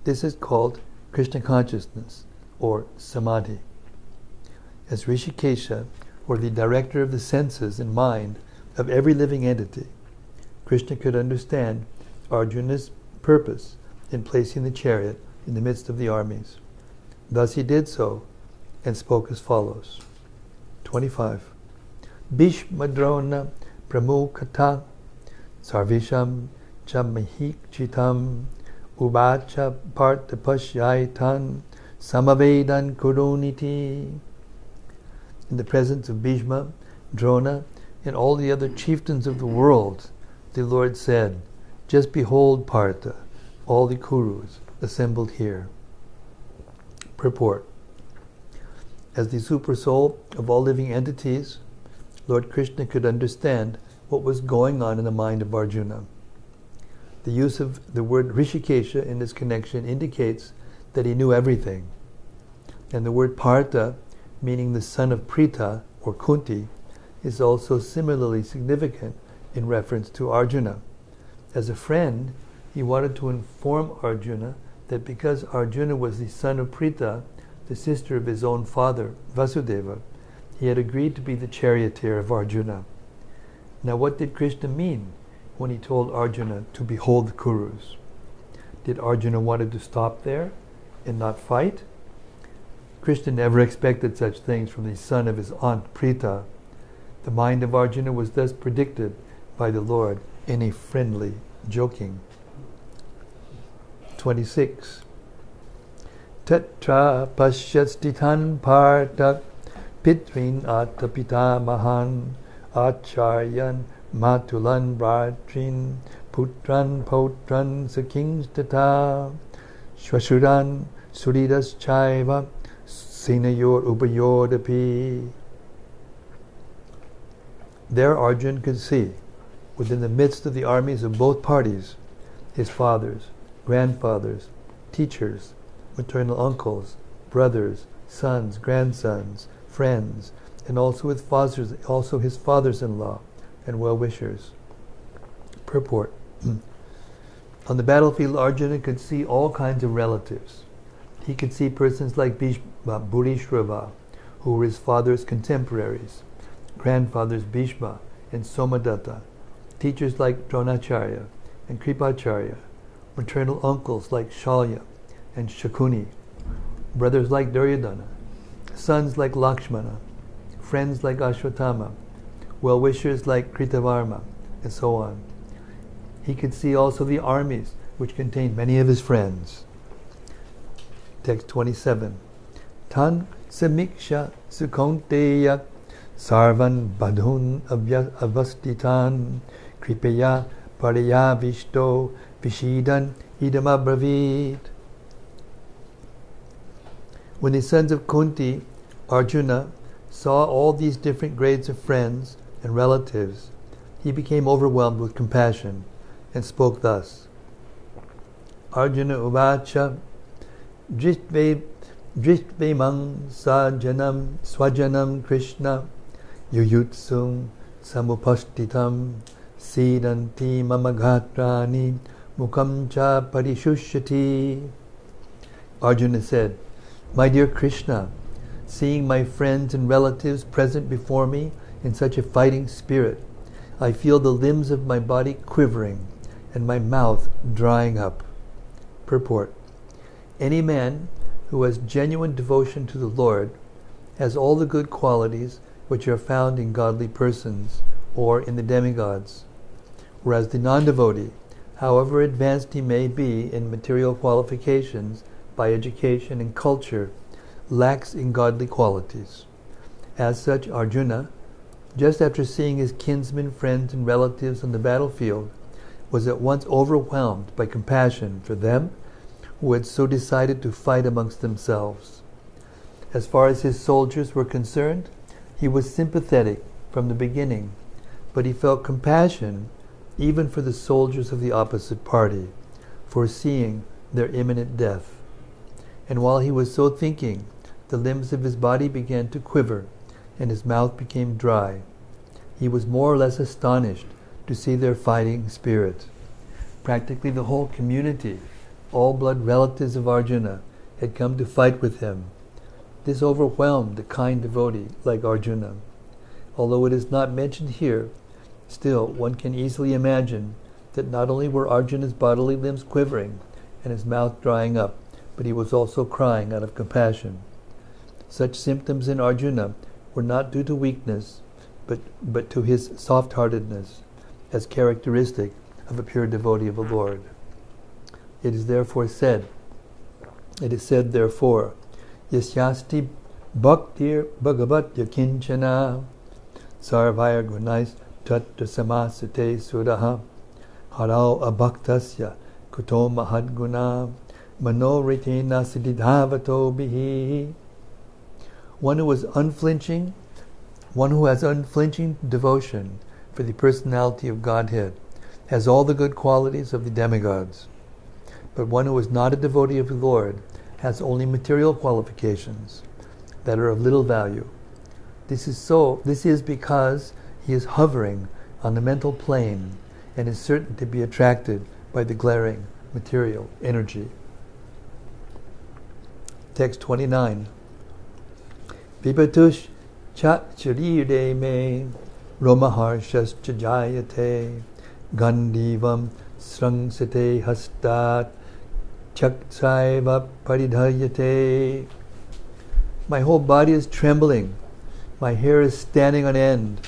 [SPEAKER 1] This is called Krishna consciousness, or samadhi. As Rishikesha, or the director of the senses and mind of every living entity, Krishna could understand Arjuna's purpose in placing the chariot in the midst of the armies. Thus he did so, and spoke as follows. 25. Bhishma Drona Pramukata Sarvisham Chamahik Chitam Uvacha Partapashyaitan Samavedan Kuruniti. In the presence of Bhishma, Drona, and all the other chieftains of the world, the Lord said, Just behold, Partha, all the Kurus assembled here. Purport. As the Supersoul of all living entities, Lord Krishna could understand what was going on in the mind of Arjuna. The use of the word Rishikesha in this connection indicates that he knew everything. And the word Partha, meaning the son of Pritha or Kunti, is also similarly significant in reference to Arjuna. As a friend, he wanted to inform Arjuna that because Arjuna was the son of Pritha, the sister of his own father, Vasudeva, he had agreed to be the charioteer of Arjuna. Now what did Krishna mean when he told Arjuna to behold the Kurus? Did Arjuna wanted to stop there and not fight? Krishna never expected such things from the son of his aunt Pritha. The mind of Arjuna was thus predicted by the Lord in a friendly, joking. 26. Tatra pasyastithan partak Pitrin Atapita Mahan Acharyan Matulan Bratrin Putran Potran Sakingstata Shwashuran Suridas Chaiva Sinayor Upayodapi. There Arjun could see, within the midst of the armies of both parties, his fathers, grandfathers, teachers, maternal uncles, brothers, sons, grandsons, friends, and also his fathers-in-law and well-wishers. Purport. On the battlefield, Arjuna could see all kinds of relatives. He could see persons like Bhurishrava, who were his father's contemporaries, grandfathers Bhishma and Somadatta, teachers like Dronacharya and Kripacharya, maternal uncles like Shalya and Shakuni, brothers like Duryodhana, sons like Lakshmana, friends like Ashwatthama, well-wishers like Kritavarma, and so on. He could see also the armies, which contained many of his friends. Text 27. Tan samiksha sukaunteya sarvan badhun avastitan kripeya paraya vishto vishidan idamabravit. When the sons of Kunti, Arjuna, saw all these different grades of friends and relatives, he became overwhelmed with compassion and spoke thus. Arjuna uvacha dristvemang sajanam swajanam Krishna yuyutsum samupastitam sidanti mamagatrani mukam cha parishushati. Arjuna said, My dear Krishna, seeing my friends and relatives present before me in such a fighting spirit, I feel the limbs of my body quivering and my mouth drying up. Purport. Any man who has genuine devotion to the Lord has all the good qualities which are found in godly persons or in the demigods, whereas the non-devotee, however advanced he may be in material qualifications by education and culture, lacks in godly qualities. As such, Arjuna, just after seeing his kinsmen, friends, and relatives on the battlefield, was at once overwhelmed by compassion for them who had so decided to fight amongst themselves. As far as his soldiers were concerned, he was sympathetic from the beginning, but he felt compassion even for the soldiers of the opposite party, foreseeing their imminent death. And while he was so thinking, the limbs of his body began to quiver, and his mouth became dry. He was more or less astonished to see their fighting spirit. Practically the whole community, all blood relatives of Arjuna, had come to fight with him. This overwhelmed a kind devotee like Arjuna. Although it is not mentioned here, still one can easily imagine that not only were Arjuna's bodily limbs quivering and his mouth drying up, but he was also crying out of compassion. Such symptoms in Arjuna were not due to weakness, but to his soft-heartedness, as characteristic of a pure devotee of the Lord. It is said therefore, Yasyasti bhaktir bhagavat yakinchana sarvaya gunais tattva samasate suraha harau abhaktasya kuto mahadguna manoritena siddhavato bihi. One who has unflinching devotion for the personality of Godhead has all the good qualities of the demigods. But one who is not a devotee of the Lord has only material qualifications that are of little value. This is because he is hovering on the mental plane and is certain to be attracted by the glaring material energy. Text 29. Vipatush cha charire me romaharshas chajayate gandivam srangsate hastat chaksaiva paridharyate. My whole body is trembling. My hair is standing on end.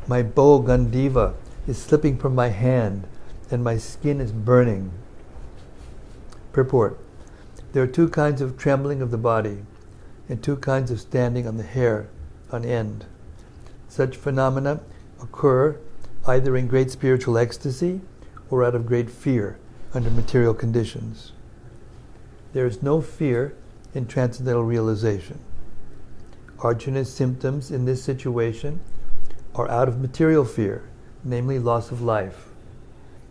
[SPEAKER 1] My bow Gandiva is slipping from my hand, and my skin is burning. Purport. There are two kinds of trembling of the body, and two kinds of standing on the hair on end. Such phenomena occur either in great spiritual ecstasy or out of great fear under material conditions. There is no fear in transcendental realization. Arjuna's symptoms in this situation are out of material fear, namely loss of life.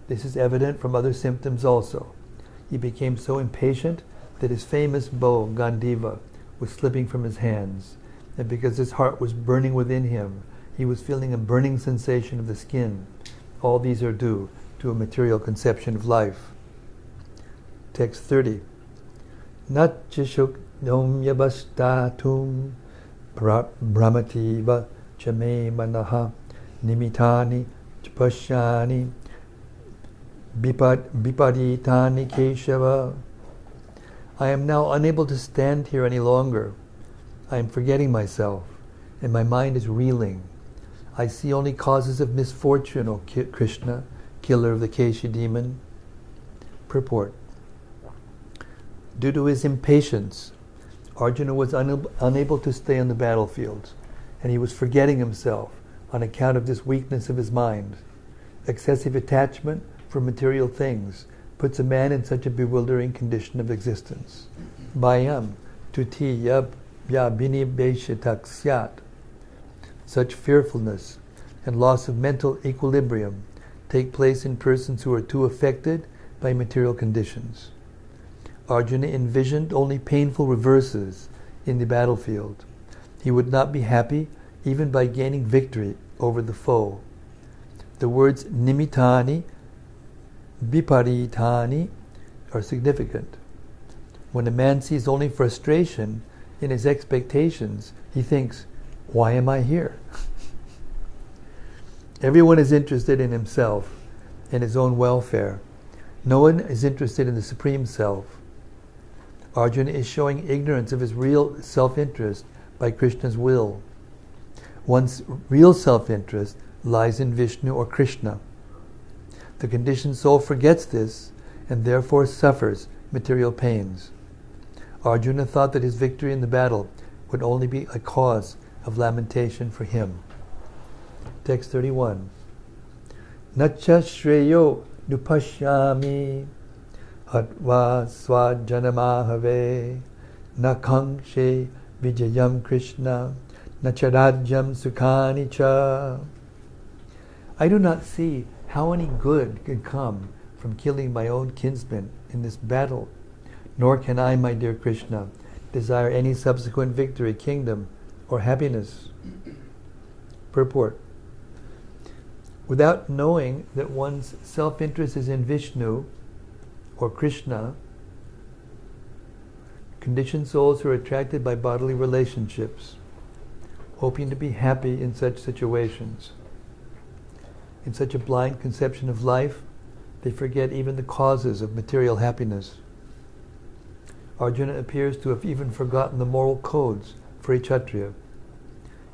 [SPEAKER 1] This is evident from other symptoms also. He became so impatient that his famous bow, Gandiva, was slipping from his hands, and because his heart was burning within him, he was feeling a burning sensation of the skin. All these are due to a material conception of life. Text 30. Natchishuk nom yabastatum brahmativa chame manaha nimitani chapashyani biparitani keshava. I am now unable to stand here any longer. I am forgetting myself, and my mind is reeling. I see only causes of misfortune, O Krishna, killer of the Keshi demon. Purport. Due to his impatience, Arjuna was unable to stay on the battlefield, and he was forgetting himself on account of this weakness of his mind. Excessive attachment for material things puts a man in such a bewildering condition of existence. Bhayam tuti yab yabini beshitak syat. Such fearfulness and loss of mental equilibrium take place in persons who are too affected by material conditions. Arjuna envisioned only painful reverses in the battlefield. He would not be happy even by gaining victory over the foe. The words nimitani, biparitani are significant. When a man sees only frustration in his expectations, he thinks, why am I here? Everyone is interested in himself and his own welfare. No one is interested in the Supreme Self. Arjuna is showing ignorance of his real self-interest by Krishna's will. One's real self-interest lies in Vishnu or Krishna. The conditioned soul forgets this and therefore suffers material pains. Arjuna thought that his victory in the battle would only be a cause of lamentation for him. Text 31. Nacha shreyo nupashyami hatva swajanamahave nakangshe vijayam Krishna nacharajyam sukhani cha. I do not see how any good can come from killing my own kinsman in this battle, nor can I, my dear Krishna, desire any subsequent victory, kingdom, or happiness. Purport. Without knowing that one's self-interest is in Vishnu or Krishna, conditioned souls are attracted by bodily relationships, hoping to be happy in such situations. In such a blind conception of life, they forget even the causes of material happiness. Arjuna appears to have even forgotten the moral codes for a Kshatriya.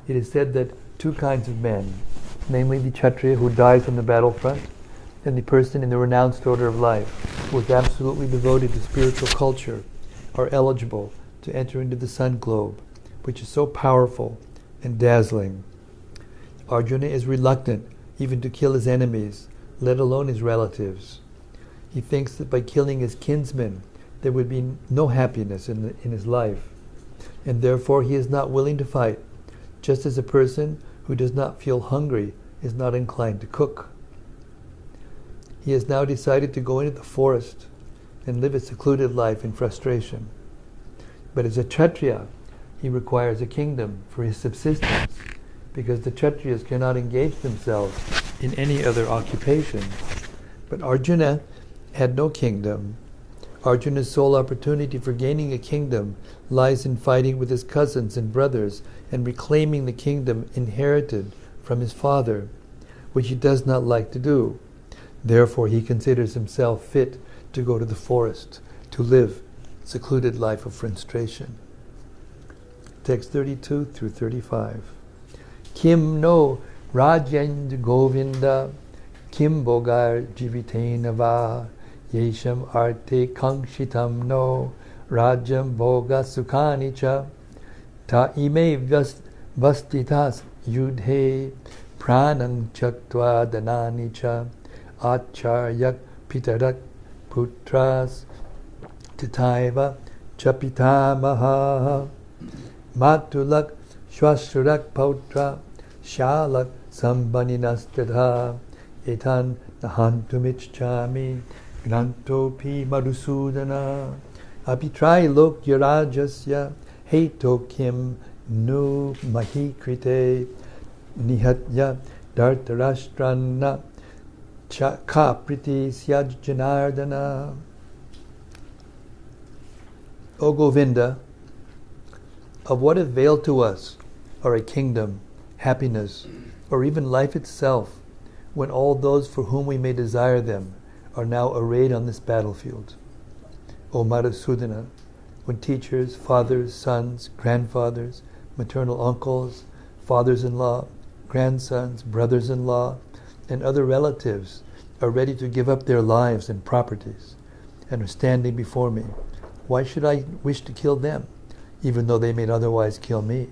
[SPEAKER 1] It is said that two kinds of men, namely the Kshatriya who dies on the battlefront and the person in the renounced order of life who is absolutely devoted to spiritual culture, are eligible to enter into the sun globe, which is so powerful and dazzling. Arjuna is reluctant even to kill his enemies, let alone his relatives. He thinks that by killing his kinsmen, there would be no happiness in his life, and therefore he is not willing to fight, just as a person who does not feel hungry is not inclined to cook. He has now decided to go into the forest and live a secluded life in frustration. But as a Kshatriya, he requires a kingdom for his subsistence, because the Kshatriyas cannot engage themselves in any other occupation. But Arjuna had no kingdom. Arjuna's sole opportunity for gaining a kingdom lies in fighting with his cousins and brothers and reclaiming the kingdom inherited from his father, which he does not like to do. Therefore he considers himself fit to go to the forest, to live a secluded life of frustration. Text 32 through 35. Kim no Rajendra Govinda Kim Bogar Jivitena Va Yesham Arte Kangshitam no Rajam Boga Sukhani Cha Ta ime Vastitas yudhe pranang chaktva danani cha acharyak pitarak putras titaiva chapitamaha matulak shwashurak pautra shalak sambaninastadha etan nahantumichchami gnantopi madhusudana apitrai lok yarajasya heto kim nu mahikrite nihatya dartarashtrana kapriti syajjanardana. O Govinda, of what avail to us are a kingdom, happiness, or even life itself, when all those for whom we may desire them are now arrayed on this battlefield? O Madhusudana, when teachers, fathers, sons, grandfathers, maternal uncles, fathers-in-law, grandsons, brothers-in-law, and other relatives are ready to give up their lives and properties and are standing before me, why should I wish to kill them, even though they may otherwise kill me?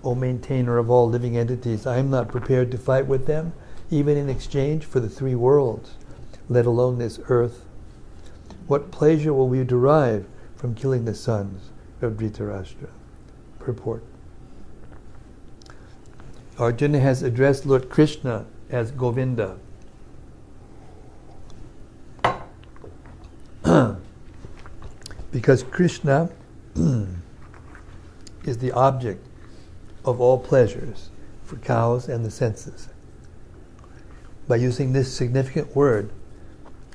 [SPEAKER 1] O maintainer of all living entities, I am not prepared to fight with them, even in exchange for the three worlds, let alone this earth. What pleasure will we derive from killing the sons of Dhritarashtra? Purport. Arjuna has addressed Lord Krishna as Govinda. Because Krishna is the object of all pleasures for cows and the senses. By using this significant word,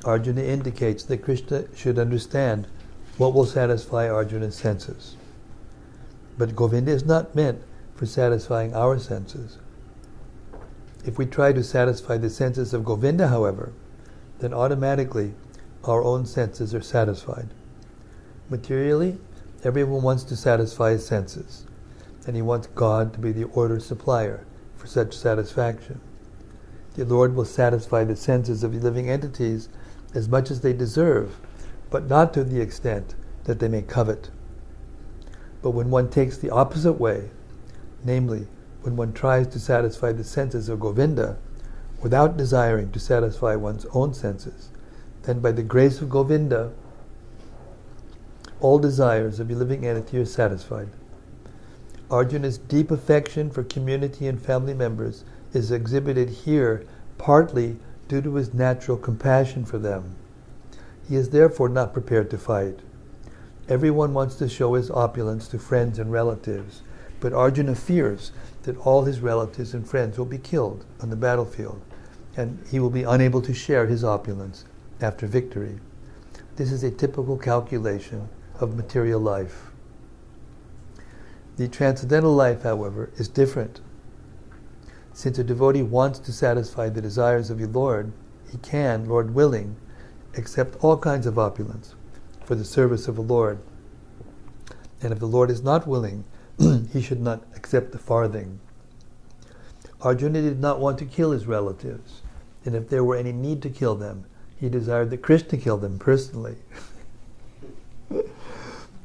[SPEAKER 1] Arjuna indicates that Krishna should understand what will satisfy Arjuna's senses. But Govinda is not meant for satisfying our senses. If we try to satisfy the senses of Govinda, however, then automatically our own senses are satisfied. Materially, everyone wants to satisfy his senses, and he wants God to be the order supplier for such satisfaction. The Lord will satisfy the senses of the living entities as much as they deserve, but not to the extent that they may covet. But when one takes the opposite way, namely, when one tries to satisfy the senses of Govinda without desiring to satisfy one's own senses, then by the grace of Govinda, all desires of a living entity are satisfied. Arjuna's deep affection for community and family members is exhibited here partly due to his natural compassion for them. He is therefore not prepared to fight. Everyone wants to show his opulence to friends and relatives, but Arjuna fears that all his relatives and friends will be killed on the battlefield, and he will be unable to share his opulence after victory. This is a typical calculation of material life. The transcendental life, however, is different. Since a devotee wants to satisfy the desires of the Lord, he can, Lord willing, accept all kinds of opulence for the service of the Lord. And if the Lord is not willing, he should not accept the farthing. Arjuna did not want to kill his relatives, and if there were any need to kill them, he desired that Krishna kill them personally.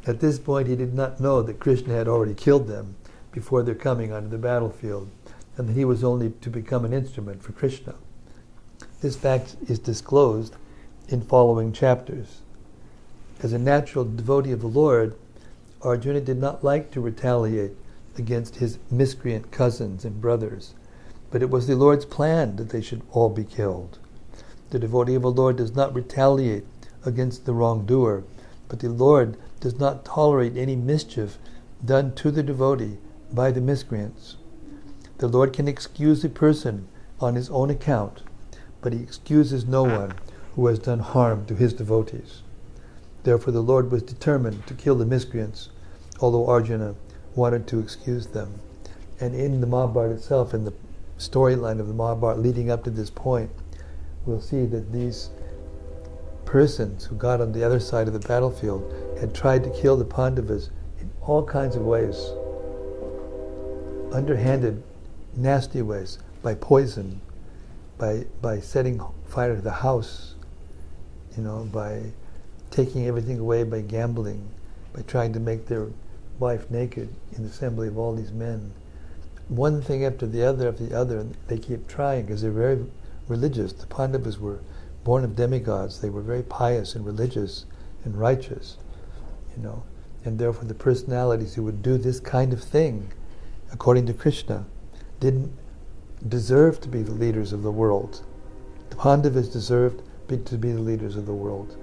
[SPEAKER 1] At this point, he did not know that Krishna had already killed them before their coming onto the battlefield, and that he was only to become an instrument for Krishna. This fact is disclosed in following chapters. As a natural devotee of the Lord, Arjuna did not like to retaliate against his miscreant cousins and brothers, but it was the Lord's plan that they should all be killed. The devotee of the Lord does not retaliate against the wrongdoer, but the Lord does not tolerate any mischief done to the devotee by the miscreants. The Lord can excuse a person on his own account, but he excuses no one who has done harm to his devotees. Therefore the Lord was determined to kill the miscreants, although Arjuna wanted to excuse them. And in the Mahabharata itself, in the storyline of the Mahabharata leading up to this point, we'll see that these persons who got on the other side of the battlefield had tried to kill the Pandavas in all kinds of ways. Underhanded, nasty ways, by poison, by setting fire to the house, by taking everything away, by gambling, by trying to make their wife naked in the assembly of all these men. one thing after the other, and they keep trying because they're very religious. The Pandavas were born of demigods. They were very pious and religious and righteous, and therefore the personalities who would do this kind of thing, according to Krishna, didn't deserve to be the leaders of the world. The Pandavas deserved to be the leaders of the world,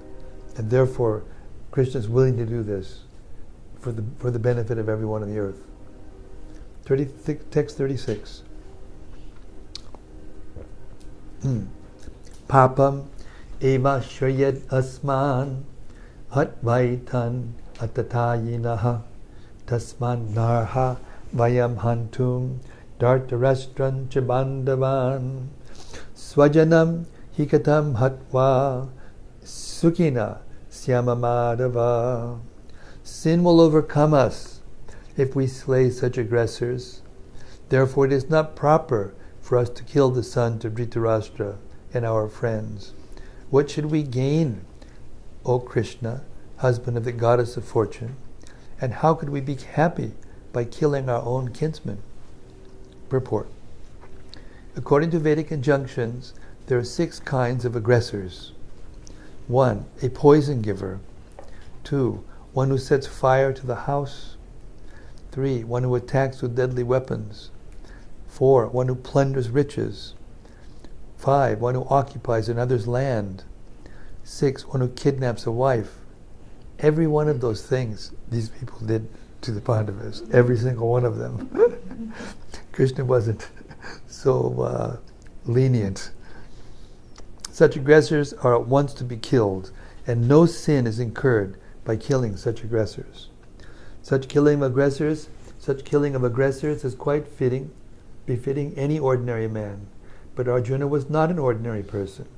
[SPEAKER 1] and therefore Krishna is willing to do this for the benefit of everyone on the earth. Text 36. Papam eva shrayad asman hatvaitan atatayinaha tasman narha vayam hantum dartarashtran chabandavan swajanam hikatam hatva sukina syamamadava. Sin will overcome us if we slay such aggressors. Therefore it is not proper for us to kill the sons of Dhritarashtra and our friends. What should we gain, O Krishna, husband of the goddess of fortune? And how could we be happy by killing our own kinsmen? Purport. According to Vedic injunctions, there are 6 kinds of aggressors. 1. A poison giver. 2. One who sets fire to the house. 3. One who attacks with deadly weapons. 4. One who plunders riches. 5. One who occupies another's land. 6. One who kidnaps a wife. Every one of those things these people did to the Pandavas. Every single one of them. Krishna wasn't so lenient. Such aggressors are at once to be killed, and no sin is incurred by killing such aggressors. Such killing of aggressors is quite befitting any ordinary man. But Arjuna was not an ordinary person.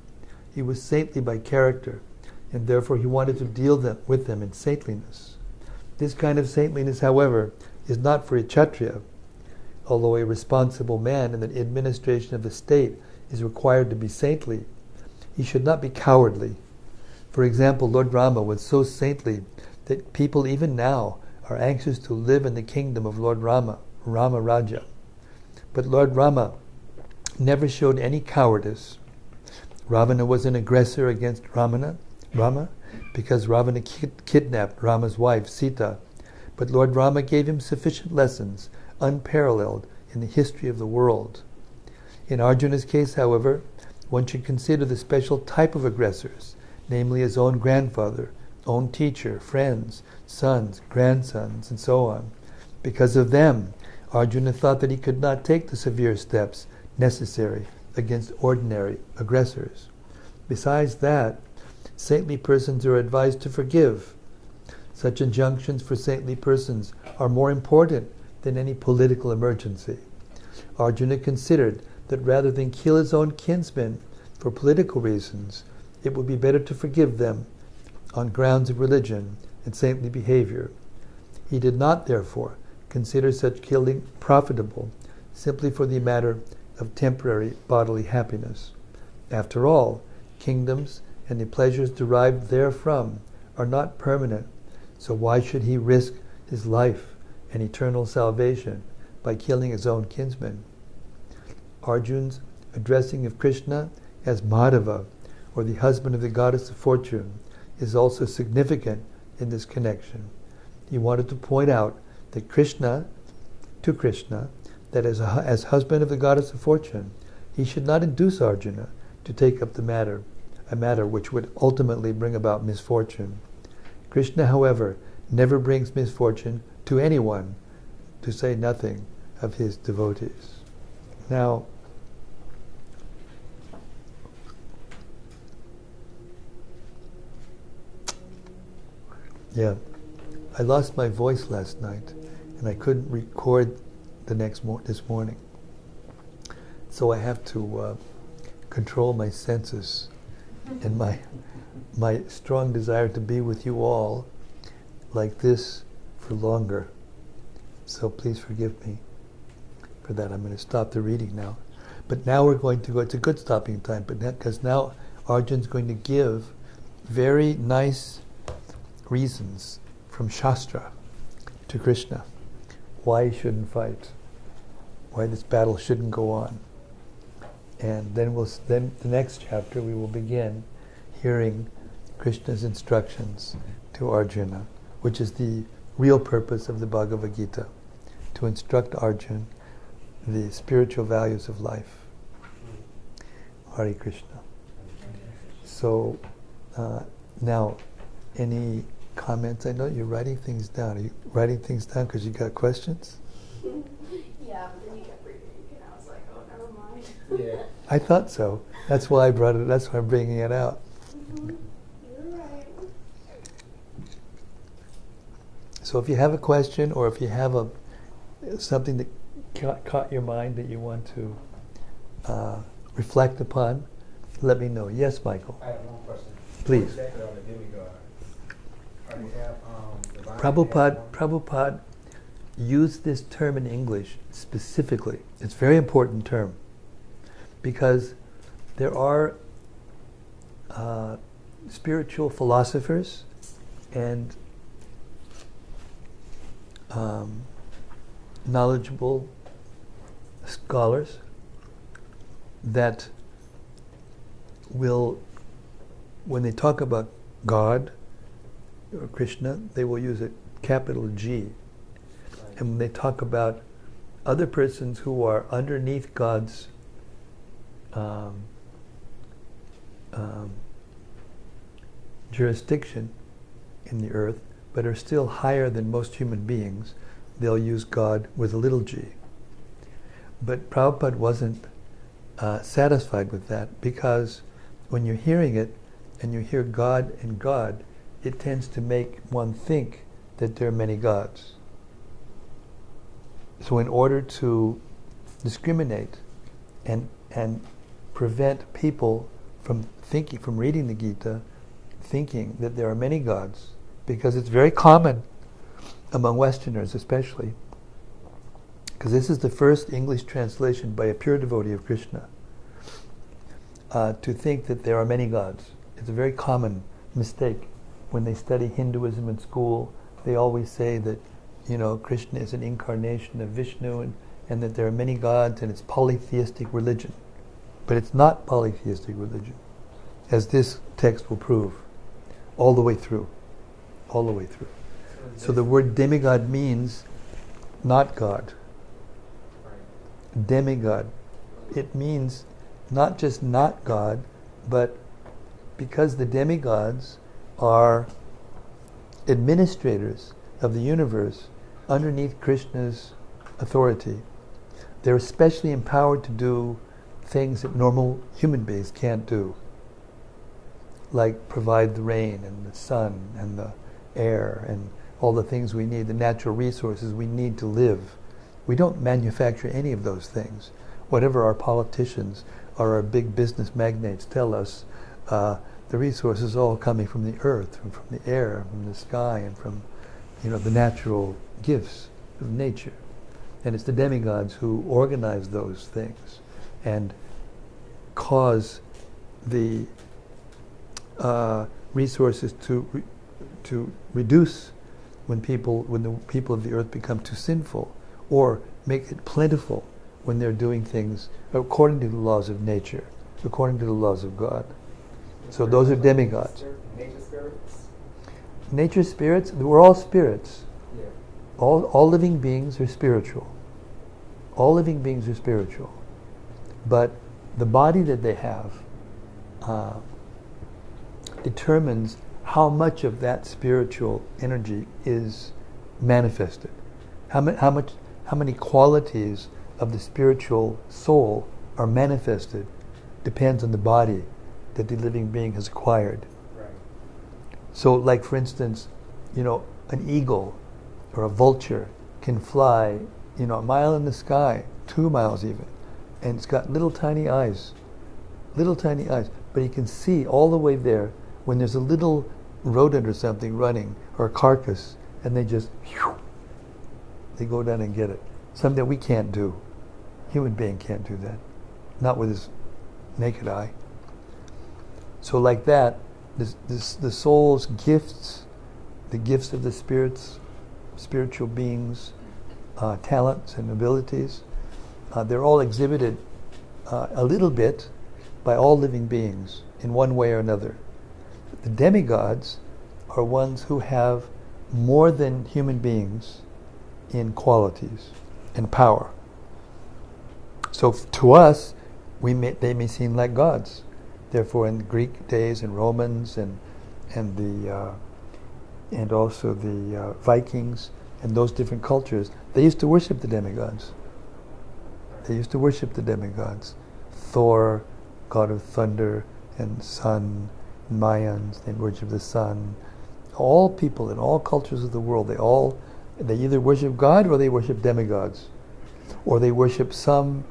[SPEAKER 1] He was saintly by character, and therefore he wanted to deal with them in saintliness. This kind of saintliness, however, is not for a Kshatriya. Although a responsible man in the administration of the state is required to be saintly, he should not be cowardly. For example, Lord Rama was so saintly that people even now are anxious to live in the kingdom of Lord Rama, Rama Raja. But Lord Rama never showed any cowardice. Ravana was an aggressor against Rama because Ravana kidnapped Rama's wife Sita. But Lord Rama gave him sufficient lessons, unparalleled in the history of the world. In Arjuna's case, however, one should consider the special type of aggressors, namely his own grandfather, own teacher, friends, sons, grandsons, and so on. Because of them, Arjuna thought that he could not take the severe steps necessary against ordinary aggressors. Besides that, saintly persons are advised to forgive. Such injunctions for saintly persons are more important than any political emergency. Arjuna considered that rather than kill his own kinsmen for political reasons, it would be better to forgive them on grounds of religion and saintly behavior. He did not, therefore, consider such killing profitable simply for the matter of temporary bodily happiness. After all, kingdoms and the pleasures derived therefrom are not permanent, so why should he risk his life and eternal salvation by killing his own kinsmen? Arjun's addressing of Krishna as Madhava, or the husband of the goddess of fortune, is also significant in this connection. He wanted to point out that Krishna, that as husband of the goddess of fortune, he should not induce Arjuna to take up a matter which would ultimately bring about misfortune. Krishna, however, never brings misfortune to anyone, to say nothing of his devotees. Now, I lost my voice last night, and I couldn't record this morning. So I have to control my senses and my strong desire to be with you all like this for longer. So please forgive me for that. I'm going to stop the reading now. But now we're going to go, it's a good stopping time, because now Arjun's going to give very nice reasons from Shastra to Krishna why he shouldn't fight. why this battle shouldn't go on. And then then the next chapter we will begin hearing Krishna's instructions to Arjuna, which is the real purpose of the Bhagavad Gita, to instruct Arjuna the spiritual values of life. Hare Krishna. So now, any comments? I know you're writing things down. Are you writing things down because you got questions?
[SPEAKER 2] Yeah, but then you kept reading and I was like, oh, never mind.
[SPEAKER 3] Yeah.
[SPEAKER 1] I thought so. That's why I brought it. That's why I'm bringing it out.
[SPEAKER 2] You're right.
[SPEAKER 1] So if you have a question, or if you have something that caught your mind that you want to reflect upon, let me know. Yes, Michael.
[SPEAKER 5] I have one question.
[SPEAKER 1] Please.
[SPEAKER 5] Exactly on the demigod. Are they have
[SPEAKER 1] Prabhupada used this term in English specifically. It's a very important term because there are spiritual philosophers and knowledgeable scholars that will, when they talk about God or Krishna, they will use a capital G. And when they talk about other persons who are underneath God's jurisdiction in the earth, but are still higher than most human beings, they'll use God with a little g. But Prabhupada wasn't satisfied with that, because when you're hearing it and you hear God and God, it tends to make one think that there are many gods. So in order to discriminate and prevent people from reading the Gita, thinking that there are many gods, because it's very common among Westerners especially, because this is the first English translation by a pure devotee of Krishna, to think that there are many gods. It's a very common mistake. When they study Hinduism in school, they always say that, Krishna is an incarnation of Vishnu, and that there are many gods, and it's polytheistic religion. But it's not polytheistic religion, as this text will prove, all the way through. All the way through. So the word demigod means not God. Demigod. It means not just not God, but because the demigods are administrators of the universe underneath Krishna's authority, they're especially empowered to do things that normal human beings can't do, like provide the rain and the sun and the air and all the things we need, the natural resources we need to live. We don't manufacture any of those things. Whatever our politicians or our big business magnates tell us, the resources all coming from the earth, and from the air, from the sky, and from the natural gifts of nature. And it's the demigods who organize those things and cause the resources to reduce when the people of the earth become too sinful, or make it plentiful when they're doing things according to the laws of nature, according to the laws of God. So those are demigods.
[SPEAKER 5] Nature spirits?
[SPEAKER 1] Nature spirits, we're all spirits.
[SPEAKER 5] Yeah.
[SPEAKER 1] All living beings are spiritual. All living beings are spiritual. But the body that they have determines how much of that spiritual energy is manifested. How many qualities of the spiritual soul are manifested depends on the body that the living being has acquired.
[SPEAKER 5] Right.
[SPEAKER 1] So, like for instance, an eagle or a vulture can fly, a mile in the sky, 2 miles even, and it's got little tiny eyes, but you can see all the way there when there's a little rodent or something running, or a carcass, and they just, they go down and get it. Something that we can't do. Human being can't do that. Not with his naked eye. So like that, the soul's gifts, the gifts of the spirits, spiritual beings, talents and abilities, they're all exhibited a little bit by all living beings in one way or another. The demigods are ones who have more than human beings in qualities and power. So to us, they may seem like gods. Therefore, in Greek days and Romans and also the Vikings and those different cultures, they used to worship the demigods. They used to worship the demigods. Thor, god of thunder and sun. Mayans, they worship the sun. All people in all cultures of the world, they either worship God or they worship demigods, or they worship some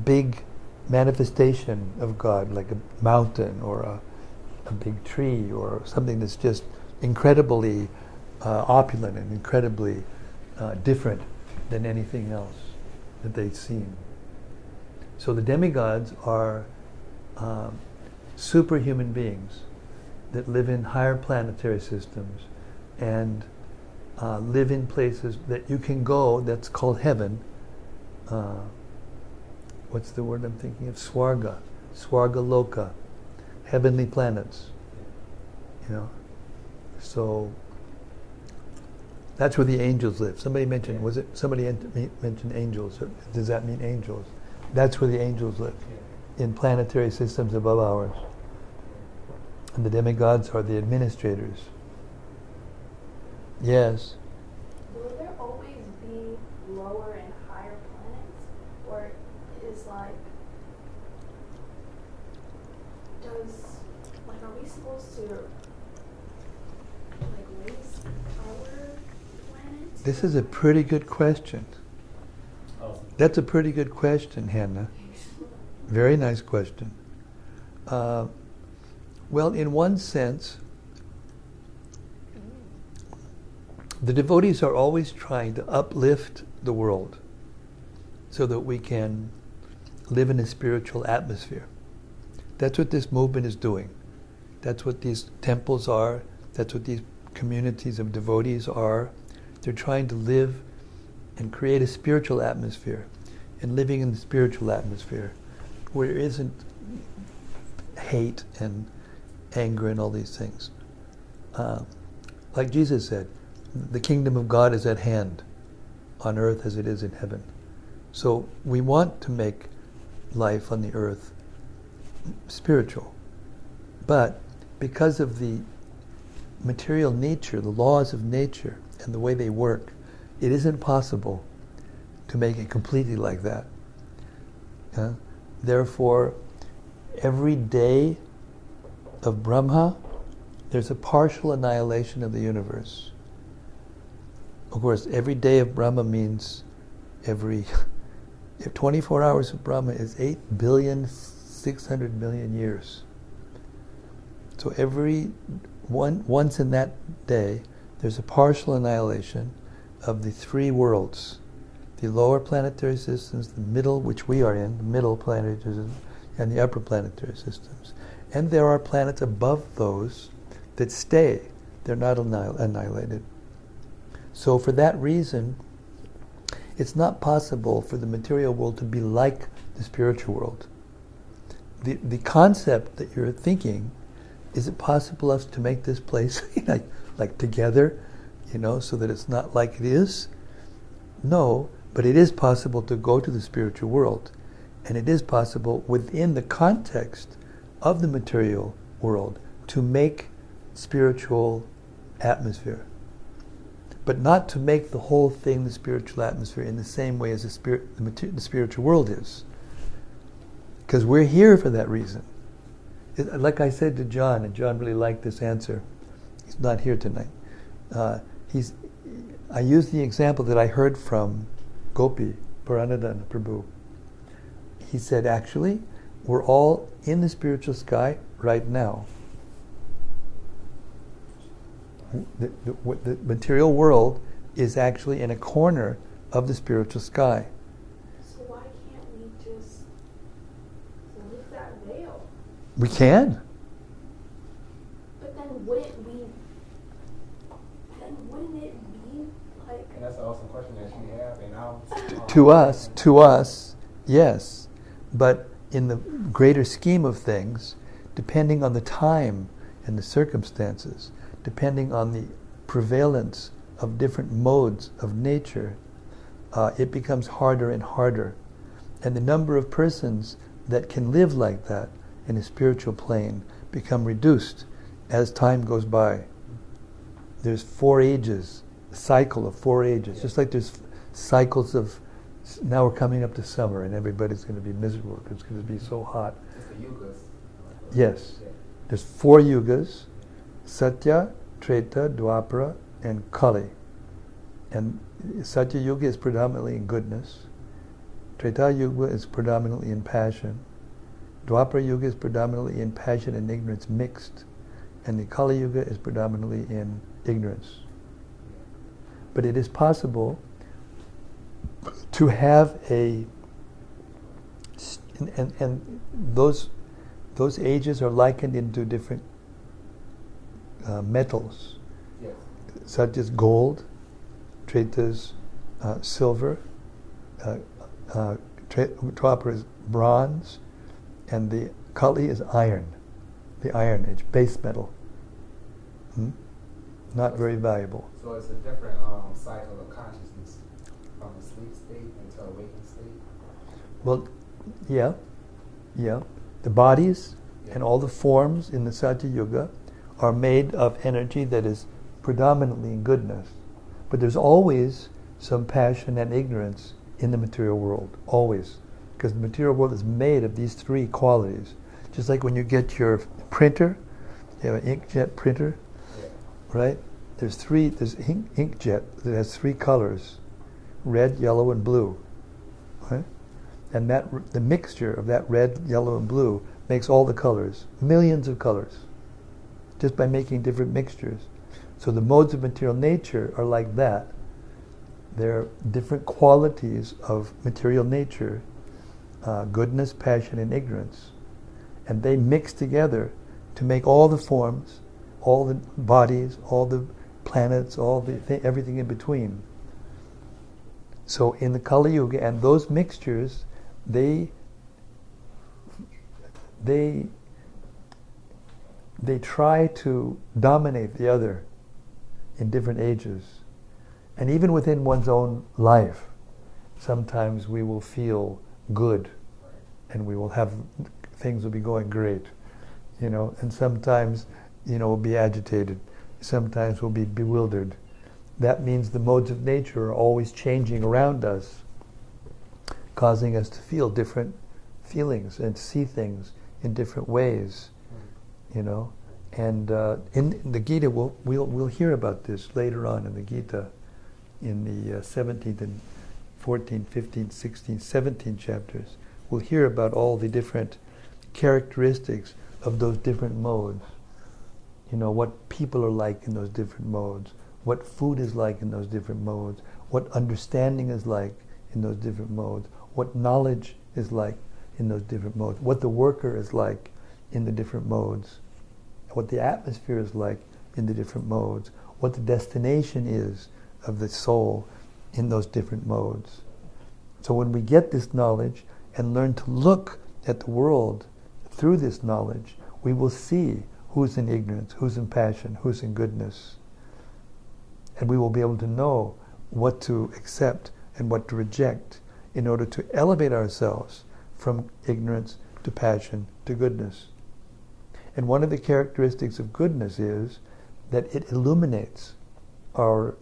[SPEAKER 1] big manifestation of God, like a mountain or a big tree or something that's just incredibly opulent and incredibly different than anything else that they've seen. So the demigods are superhuman beings that live in higher planetary systems and live in places that you can go, that's called heaven. What's the word I'm thinking of? Swarga Loka, heavenly planets. So that's where the angels live. Somebody mentioned, mentioned angels? Does that mean angels? That's where the angels live, in planetary systems above ours. And the demigods are the administrators. Yes.
[SPEAKER 2] Will there always be lower and higher planets? Or is are we supposed to raise our planet?
[SPEAKER 1] This is a pretty good question. That's a pretty good question, Hannah. Very nice question. Well, in one sense, the devotees are always trying to uplift the world so that we can live in a spiritual atmosphere. That's what this movement is doing. That's what these temples are. That's what these communities of devotees are. They're trying to live and create a spiritual atmosphere. And living in the spiritual atmosphere where there isn't hate and anger and all these things. Like Jesus said, the kingdom of God is at hand on earth as it is in heaven. So we want to make life on the earth spiritual. But because of the material nature, the laws of nature, and the way they work, it isn't possible to make it completely like that. Therefore, every day of Brahma, there's a partial annihilation of the universe. Of course, every day of Brahma means if 24 hours of Brahma is 8,600,000,000 years. So once in that day, there's a partial annihilation of the three worlds. The lower planetary systems, the middle, which we are in, the middle planetary systems, and the upper planetary systems. And there are planets above those that stay. They're not annihilated. So for that reason, it's not possible for the material world to be like the spiritual world. The concept that you're thinking, is it possible for us to make this place like together, so that it's not like it is? No, but it is possible to go to the spiritual world. And it is possible within the context of the material world to make spiritual atmosphere. But not to make the whole thing the spiritual atmosphere in the same way as the spiritual world is. Because we're here for that reason. Like I said to John, and John really liked this answer. He's not here tonight. I used the example that I heard from Gopi, Paranadhana Prabhu. He said, actually, we're all in the spiritual sky right now. The material world is actually in a corner of the spiritual sky.
[SPEAKER 2] So why can't we just lift that veil?
[SPEAKER 1] We can.
[SPEAKER 2] But then wouldn't it be like...
[SPEAKER 5] And that's an awesome question that you have. And
[SPEAKER 1] To us, Yes, but in the greater scheme of things, depending on the time and the circumstances, depending on the prevalence of different modes of nature, it becomes harder and harder. And the number of persons that can live like that in a spiritual plane become reduced as time goes by. There's 4 ages, a cycle of 4 ages, just like there's cycles of, now we're coming up to summer and everybody's going to be miserable because it's going to be so hot.
[SPEAKER 5] It's the yugas.
[SPEAKER 1] Yes.
[SPEAKER 5] Yeah.
[SPEAKER 1] There's 4 yugas, Satya, Treta, Dwapara, and Kali. And Satya Yuga is predominantly in goodness. Treta Yuga is predominantly in passion. Dwapara Yuga is predominantly in passion and ignorance mixed. And the Kali Yuga is predominantly in ignorance. But it is possible to have and those ages are likened into different metals,
[SPEAKER 5] Yes.
[SPEAKER 1] such as gold, Treta's silver, Dwapara is bronze, and the Kali is iron, the Iron Age, base metal. Not very valuable.
[SPEAKER 5] So it's a different cycle of consciousness from a sleep state into a waking state.
[SPEAKER 1] Well, yeah. The bodies and all the forms in the Satya Yuga are made of energy that is predominantly in goodness. But there's always some passion and ignorance in the material world, always. Because the material world is made of these 3 qualities. Just like when you get your printer, you have an inkjet printer,
[SPEAKER 5] Yeah.
[SPEAKER 1] right? There's inkjet that has 3 colors, red, yellow, and blue. Right? And the mixture of that red, yellow, and blue makes all the colors, millions of colors, just by making different mixtures. So the modes of material nature are like that. They're different qualities of material nature, goodness, passion, and ignorance. And they mix together to make all the forms, all the bodies, all the planets, everything in between. So in the Kali Yuga, and those mixtures, they try to dominate the other in different ages. And even within one's own life, sometimes we will feel good and we will have, things will be going great, and sometimes, we'll be agitated. Sometimes we'll be bewildered. That means the modes of nature are always changing around us, causing us to feel different feelings and see things in different ways, And in the Gita, we'll hear about this later on in the Gita, in the 17th and 14th, 15th, 16th, 17th chapters. We'll hear about all the different characteristics of those different modes. What people are like in those different modes, what food is like in those different modes, what understanding is like in those different modes, what knowledge is like in those different modes, what the worker is like in the different modes, what the atmosphere is like in the different modes, what the destination is of the soul in those different modes. So when we get this knowledge and learn to look at the world through this knowledge, we will see who's in ignorance, who's in passion, who's in goodness. And we will be able to know what to accept and what to reject in order to elevate ourselves from ignorance to passion to goodness. And one of the characteristics of goodness is that it illuminates our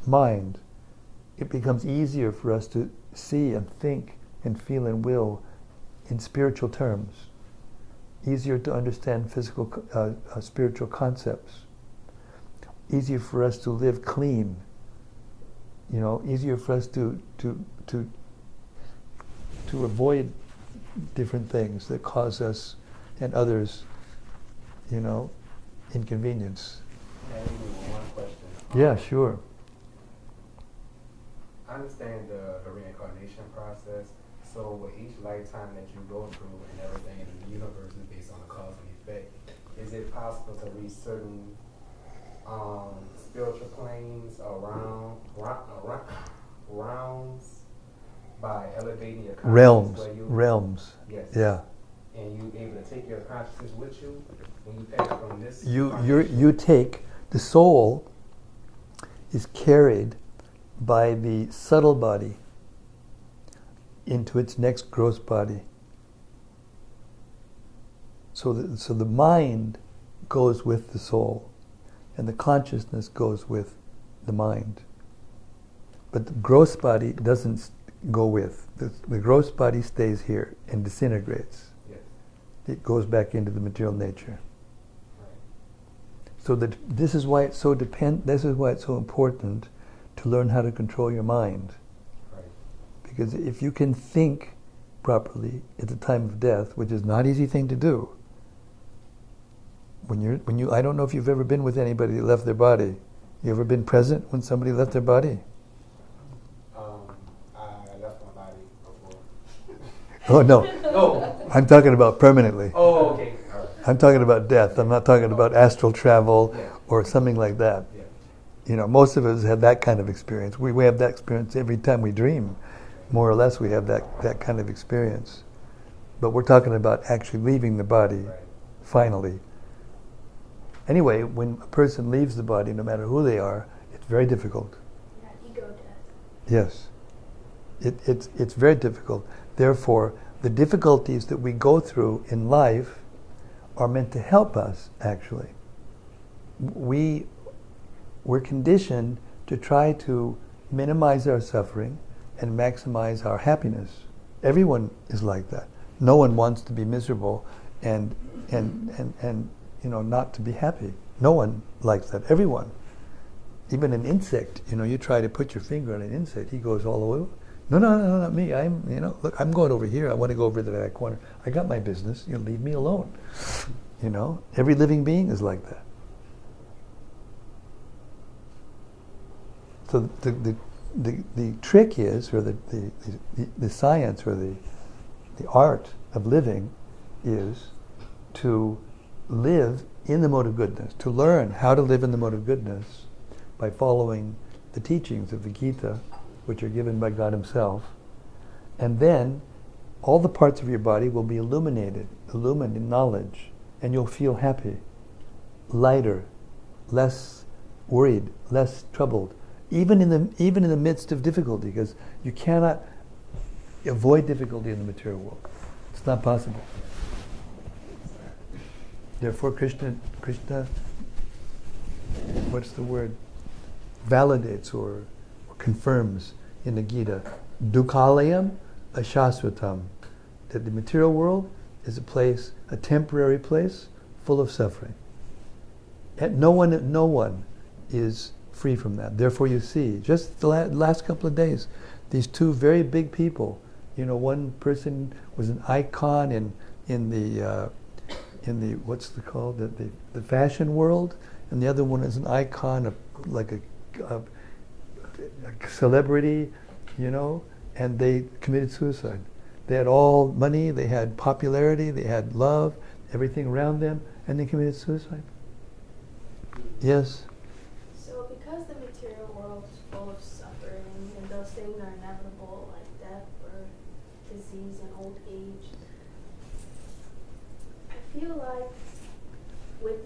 [SPEAKER 1] mind. It becomes easier for us to see and think and feel and will in spiritual terms. Easier to understand spiritual concepts. Easier for us to live clean. Easier for us to avoid different things that cause us and others, inconvenience.
[SPEAKER 5] Can I ask you one question?
[SPEAKER 1] Yeah, sure.
[SPEAKER 5] I understand the reincarnation process. So with each lifetime that you go through and everything in the universe is based on a cause and effect, is it possible to reach certain spiritual planes around by elevating your consciousness.
[SPEAKER 1] Realms.
[SPEAKER 5] Yes.
[SPEAKER 1] Yeah.
[SPEAKER 5] And you able to take your consciousness with you when you pass from this.
[SPEAKER 1] You take the soul is carried by the subtle body into its next gross body. So the mind goes with the soul, and the consciousness goes with the mind. But the gross body doesn't go with. The gross body stays here and disintegrates.
[SPEAKER 5] Yes.
[SPEAKER 1] It goes back into the material nature.
[SPEAKER 5] Right.
[SPEAKER 1] So this is why it's so important to learn how to control your mind.
[SPEAKER 5] Right.
[SPEAKER 1] Because if you can think properly at the time of death, which is not an easy thing to do, I don't know if you've ever been with anybody that left their body. You ever been present when somebody left their body?
[SPEAKER 5] I left my body before.
[SPEAKER 1] Oh no,
[SPEAKER 5] Oh.
[SPEAKER 1] I'm talking about permanently.
[SPEAKER 5] Oh, okay. All right.
[SPEAKER 1] I'm talking about death. I'm not talking about astral travel
[SPEAKER 5] Yeah.
[SPEAKER 1] or something like that.
[SPEAKER 5] Yeah.
[SPEAKER 1] You know, most of us have that kind of experience. We have that experience every time we dream. More or less we have that kind of experience. But we're talking about actually leaving the body,
[SPEAKER 5] Right.
[SPEAKER 1] finally. Anyway, when a person leaves the body, no matter who they are, it's very difficult.
[SPEAKER 2] Yeah, ego death.
[SPEAKER 1] Yes. It's very difficult. Therefore, the difficulties that we go through in life are meant to help us, actually. We're conditioned to try to minimize our suffering and maximize our happiness. Everyone is like that. No one wants to be miserable and not to be happy. No one likes that. Everyone. Even an insect, you try to put your finger on an insect, he goes all the way. No, not me. Look, I'm going over here. I want to go over to that corner. I got my business. Leave me alone. Every living being is like that. So the trick is, or the science, or the art of living is to live in the mode of goodness, to learn how to live in the mode of goodness by following the teachings of the Gita, which are given by God Himself, and then all the parts of your body will be illumined in knowledge, and you'll feel happy, lighter, less worried, less troubled, even in the midst of difficulty, because you cannot avoid difficulty in the material world. It's not possible. Therefore, Krishna, what's the word? Validates or confirms in the Gita, Dukhalayam Ashasvatam, that the material world is a temporary place full of suffering. And no one is free from that. Therefore, you see, just the last couple of days, these two very big people. One person was an icon in the what's it called, the fashion world, and the other one is an icon of like a celebrity, and they committed suicide. They had all money, they had popularity, they had love, everything around them, and they committed suicide. Yes.
[SPEAKER 2] So because the material world is full of suffering and those things are inevitable, like death or disease and old age, I feel like with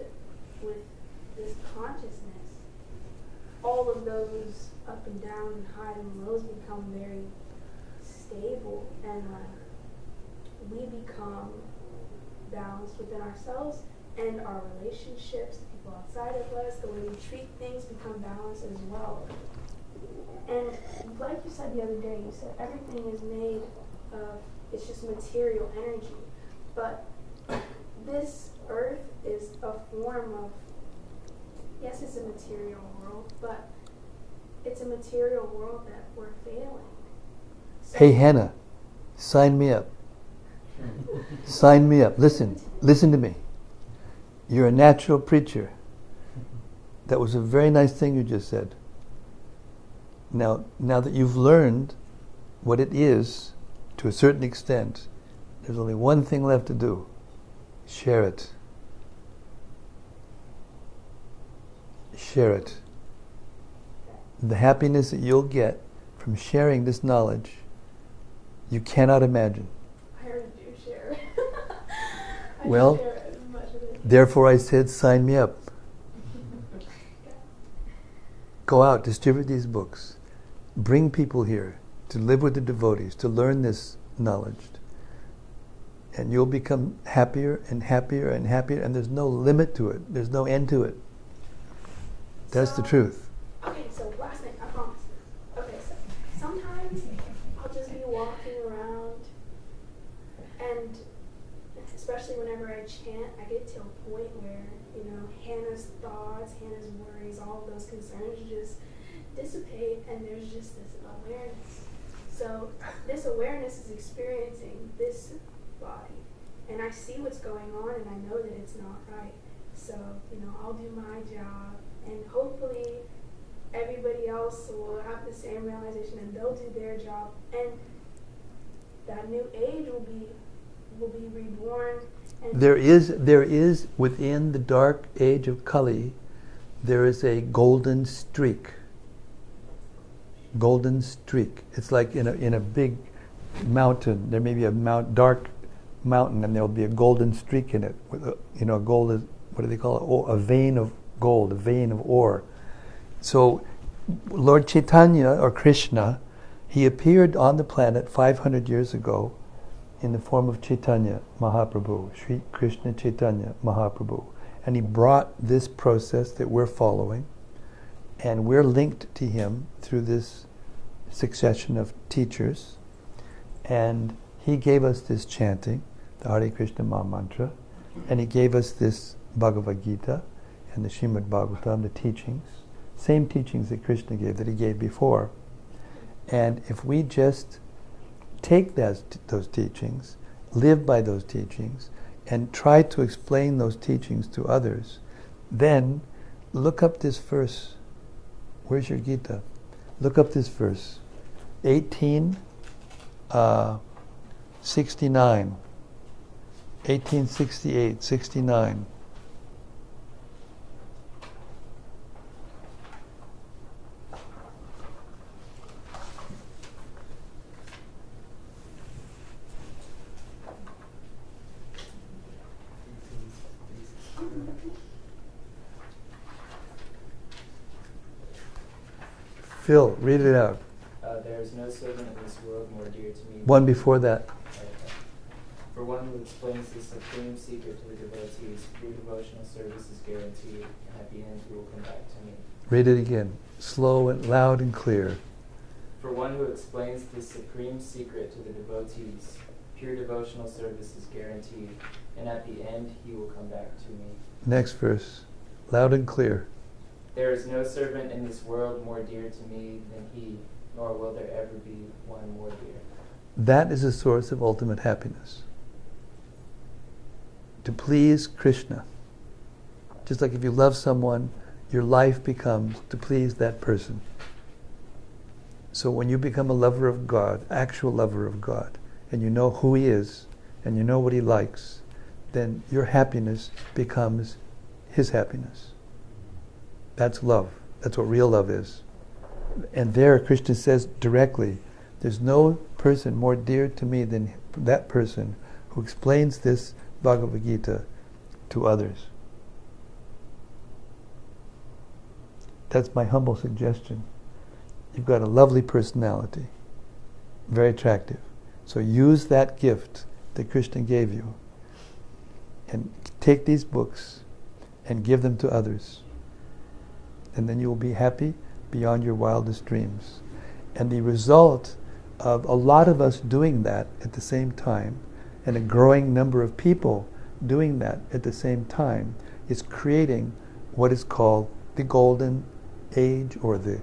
[SPEAKER 2] this consciousness, all of those up and down and high and lows become very stable, and we become balanced within ourselves and our relationships, the people outside of us, the way we treat things become balanced as well. And like you said the other day, you said everything is made of, it's just material energy. But this earth is a form of, yes, it's a material world, but it's a material world that we're failing. So
[SPEAKER 1] Hey Hannah, sign me up. Sign me up. Listen to me. You're a natural preacher. That was a very nice thing you just said. Now that you've learned what it is to a certain extent, there's only one thing left to do. Share it. Share it. The happiness that you'll get from sharing this knowledge You cannot imagine.
[SPEAKER 2] I already do share. I
[SPEAKER 1] Well,
[SPEAKER 2] share as much of it.
[SPEAKER 1] Therefore I said, sign me up. Go out, distribute these books. Bring people here to live with the devotees, to learn this knowledge. And you'll become happier and happier and happier, and there's no limit to it. There's no end to it. That's the truth.
[SPEAKER 2] Okay, so last thing, I promise. Okay, so sometimes I'll just be walking around, and especially whenever I chant, I get to a point where, Hannah's thoughts, Hannah's worries, all of those concerns just dissipate, and there's just this awareness. So this awareness is experiencing this body, and I see what's going on, and I know that it's not right. So, I'll do my job, and hopefully everybody else will have the same realization, and they'll do their job, and that new age will be reborn. And
[SPEAKER 1] There is within the dark age of Kali, there is a golden streak. Golden streak. It's like in a big mountain. There may be a dark mountain, and there will be a golden streak in it. With gold is, what do they call it? Oh, a vein of gold, a vein of ore. So, Lord Chaitanya or Krishna, he appeared on the planet 500 years ago in the form of Chaitanya Mahaprabhu, Sri Krishna Chaitanya Mahaprabhu. And he brought this process that we're following, and we're linked to him through this succession of teachers. And he gave us this chanting, the Hare Krishna Maha Mantra, and he gave us this Bhagavad Gita and the Srimad Bhagavatam, the teachings, same teachings that Krishna gave, that he gave before. And if we just take those teachings, live by those teachings, and try to explain those teachings to others, then look up this verse. Where's your Gita? Look up this verse. 1869. 1868, 69. Phil, read it out.
[SPEAKER 6] There is no servant in this world more dear to me.
[SPEAKER 1] One before that.
[SPEAKER 6] For one who explains the supreme secret to the devotees, true devotional service is guaranteed, and at the end he will come back to me.
[SPEAKER 1] Read it again. Slow and loud and clear.
[SPEAKER 6] For one who explains the supreme secret to the devotees, pure devotional service is guaranteed, and at the end he will come back to me.
[SPEAKER 1] Next verse. Loud and clear.
[SPEAKER 6] There is no servant in this world more dear to me than he, nor will there ever be one more dear.
[SPEAKER 1] That is a source of ultimate happiness. To please Krishna. Just like if you love someone, your life becomes to please that person. So when you become a lover of God, actual lover of God, and you know who He is, and you know what He likes, then your happiness becomes His happiness. That's love. That's what real love is. And there Krishna says directly, there's no person more dear to me than that person who explains this Bhagavad Gita to others. That's my humble suggestion. You've got a lovely personality, very attractive. So use that gift that Krishna gave you and take these books and give them to others. And then you will be happy beyond your wildest dreams. And the result of a lot of us doing that at the same time, and a growing number of people doing that at the same time, is creating what is called the golden age or the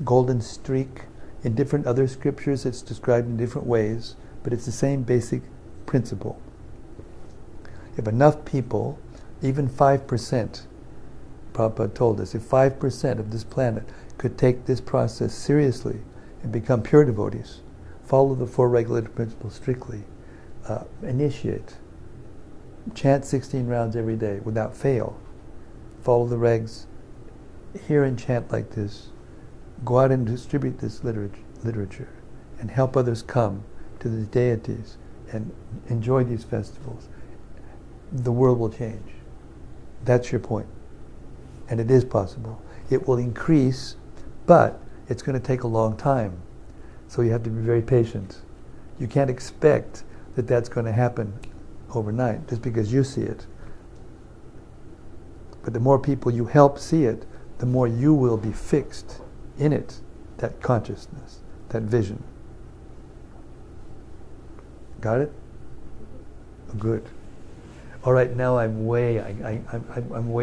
[SPEAKER 1] golden streak. In different other scriptures it's described in different ways, but it's the same basic principle. If enough people, even 5%, Prabhupada told us, if 5% of this planet could take this process seriously and become pure devotees, follow the 4 regulative principles strictly, initiate, chant 16 rounds every day without fail, follow the regs, hear and chant like this, go out and distribute this literature, and help others come to to the deities and enjoy these festivals, the world will change. That's your point. And it is possible. It will increase, but it's going to take a long time. So you have to be very patient. You can't expect that that's going to happen overnight just because you see it. But the more people you help see it, the more you will be fixed in it, that consciousness, that vision. Got it? Good. All right, now I'm way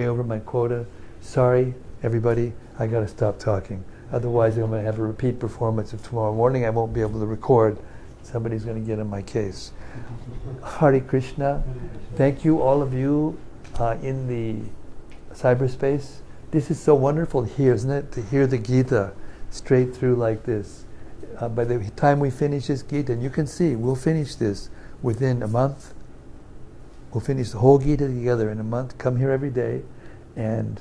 [SPEAKER 1] over my quota. Sorry, everybody, I got to stop talking. Otherwise, I'm going to have a repeat performance of tomorrow morning. I won't be able to record. Somebody's going to get in my case. Hare Krishna. Thank you, all of you in the cyberspace. This is so wonderful here, isn't it? To hear the Gita straight through like this. By the time we finish this Gita, and you can see, we'll finish this within a month. We'll finish the whole Gita together in a month. Come here every day, and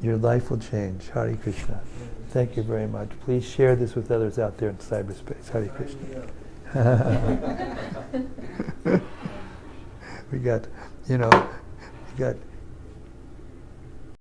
[SPEAKER 1] your life will change. Hare Krishna. Thank you very much. Please share this with others out there in cyberspace. Hare Krishna. We got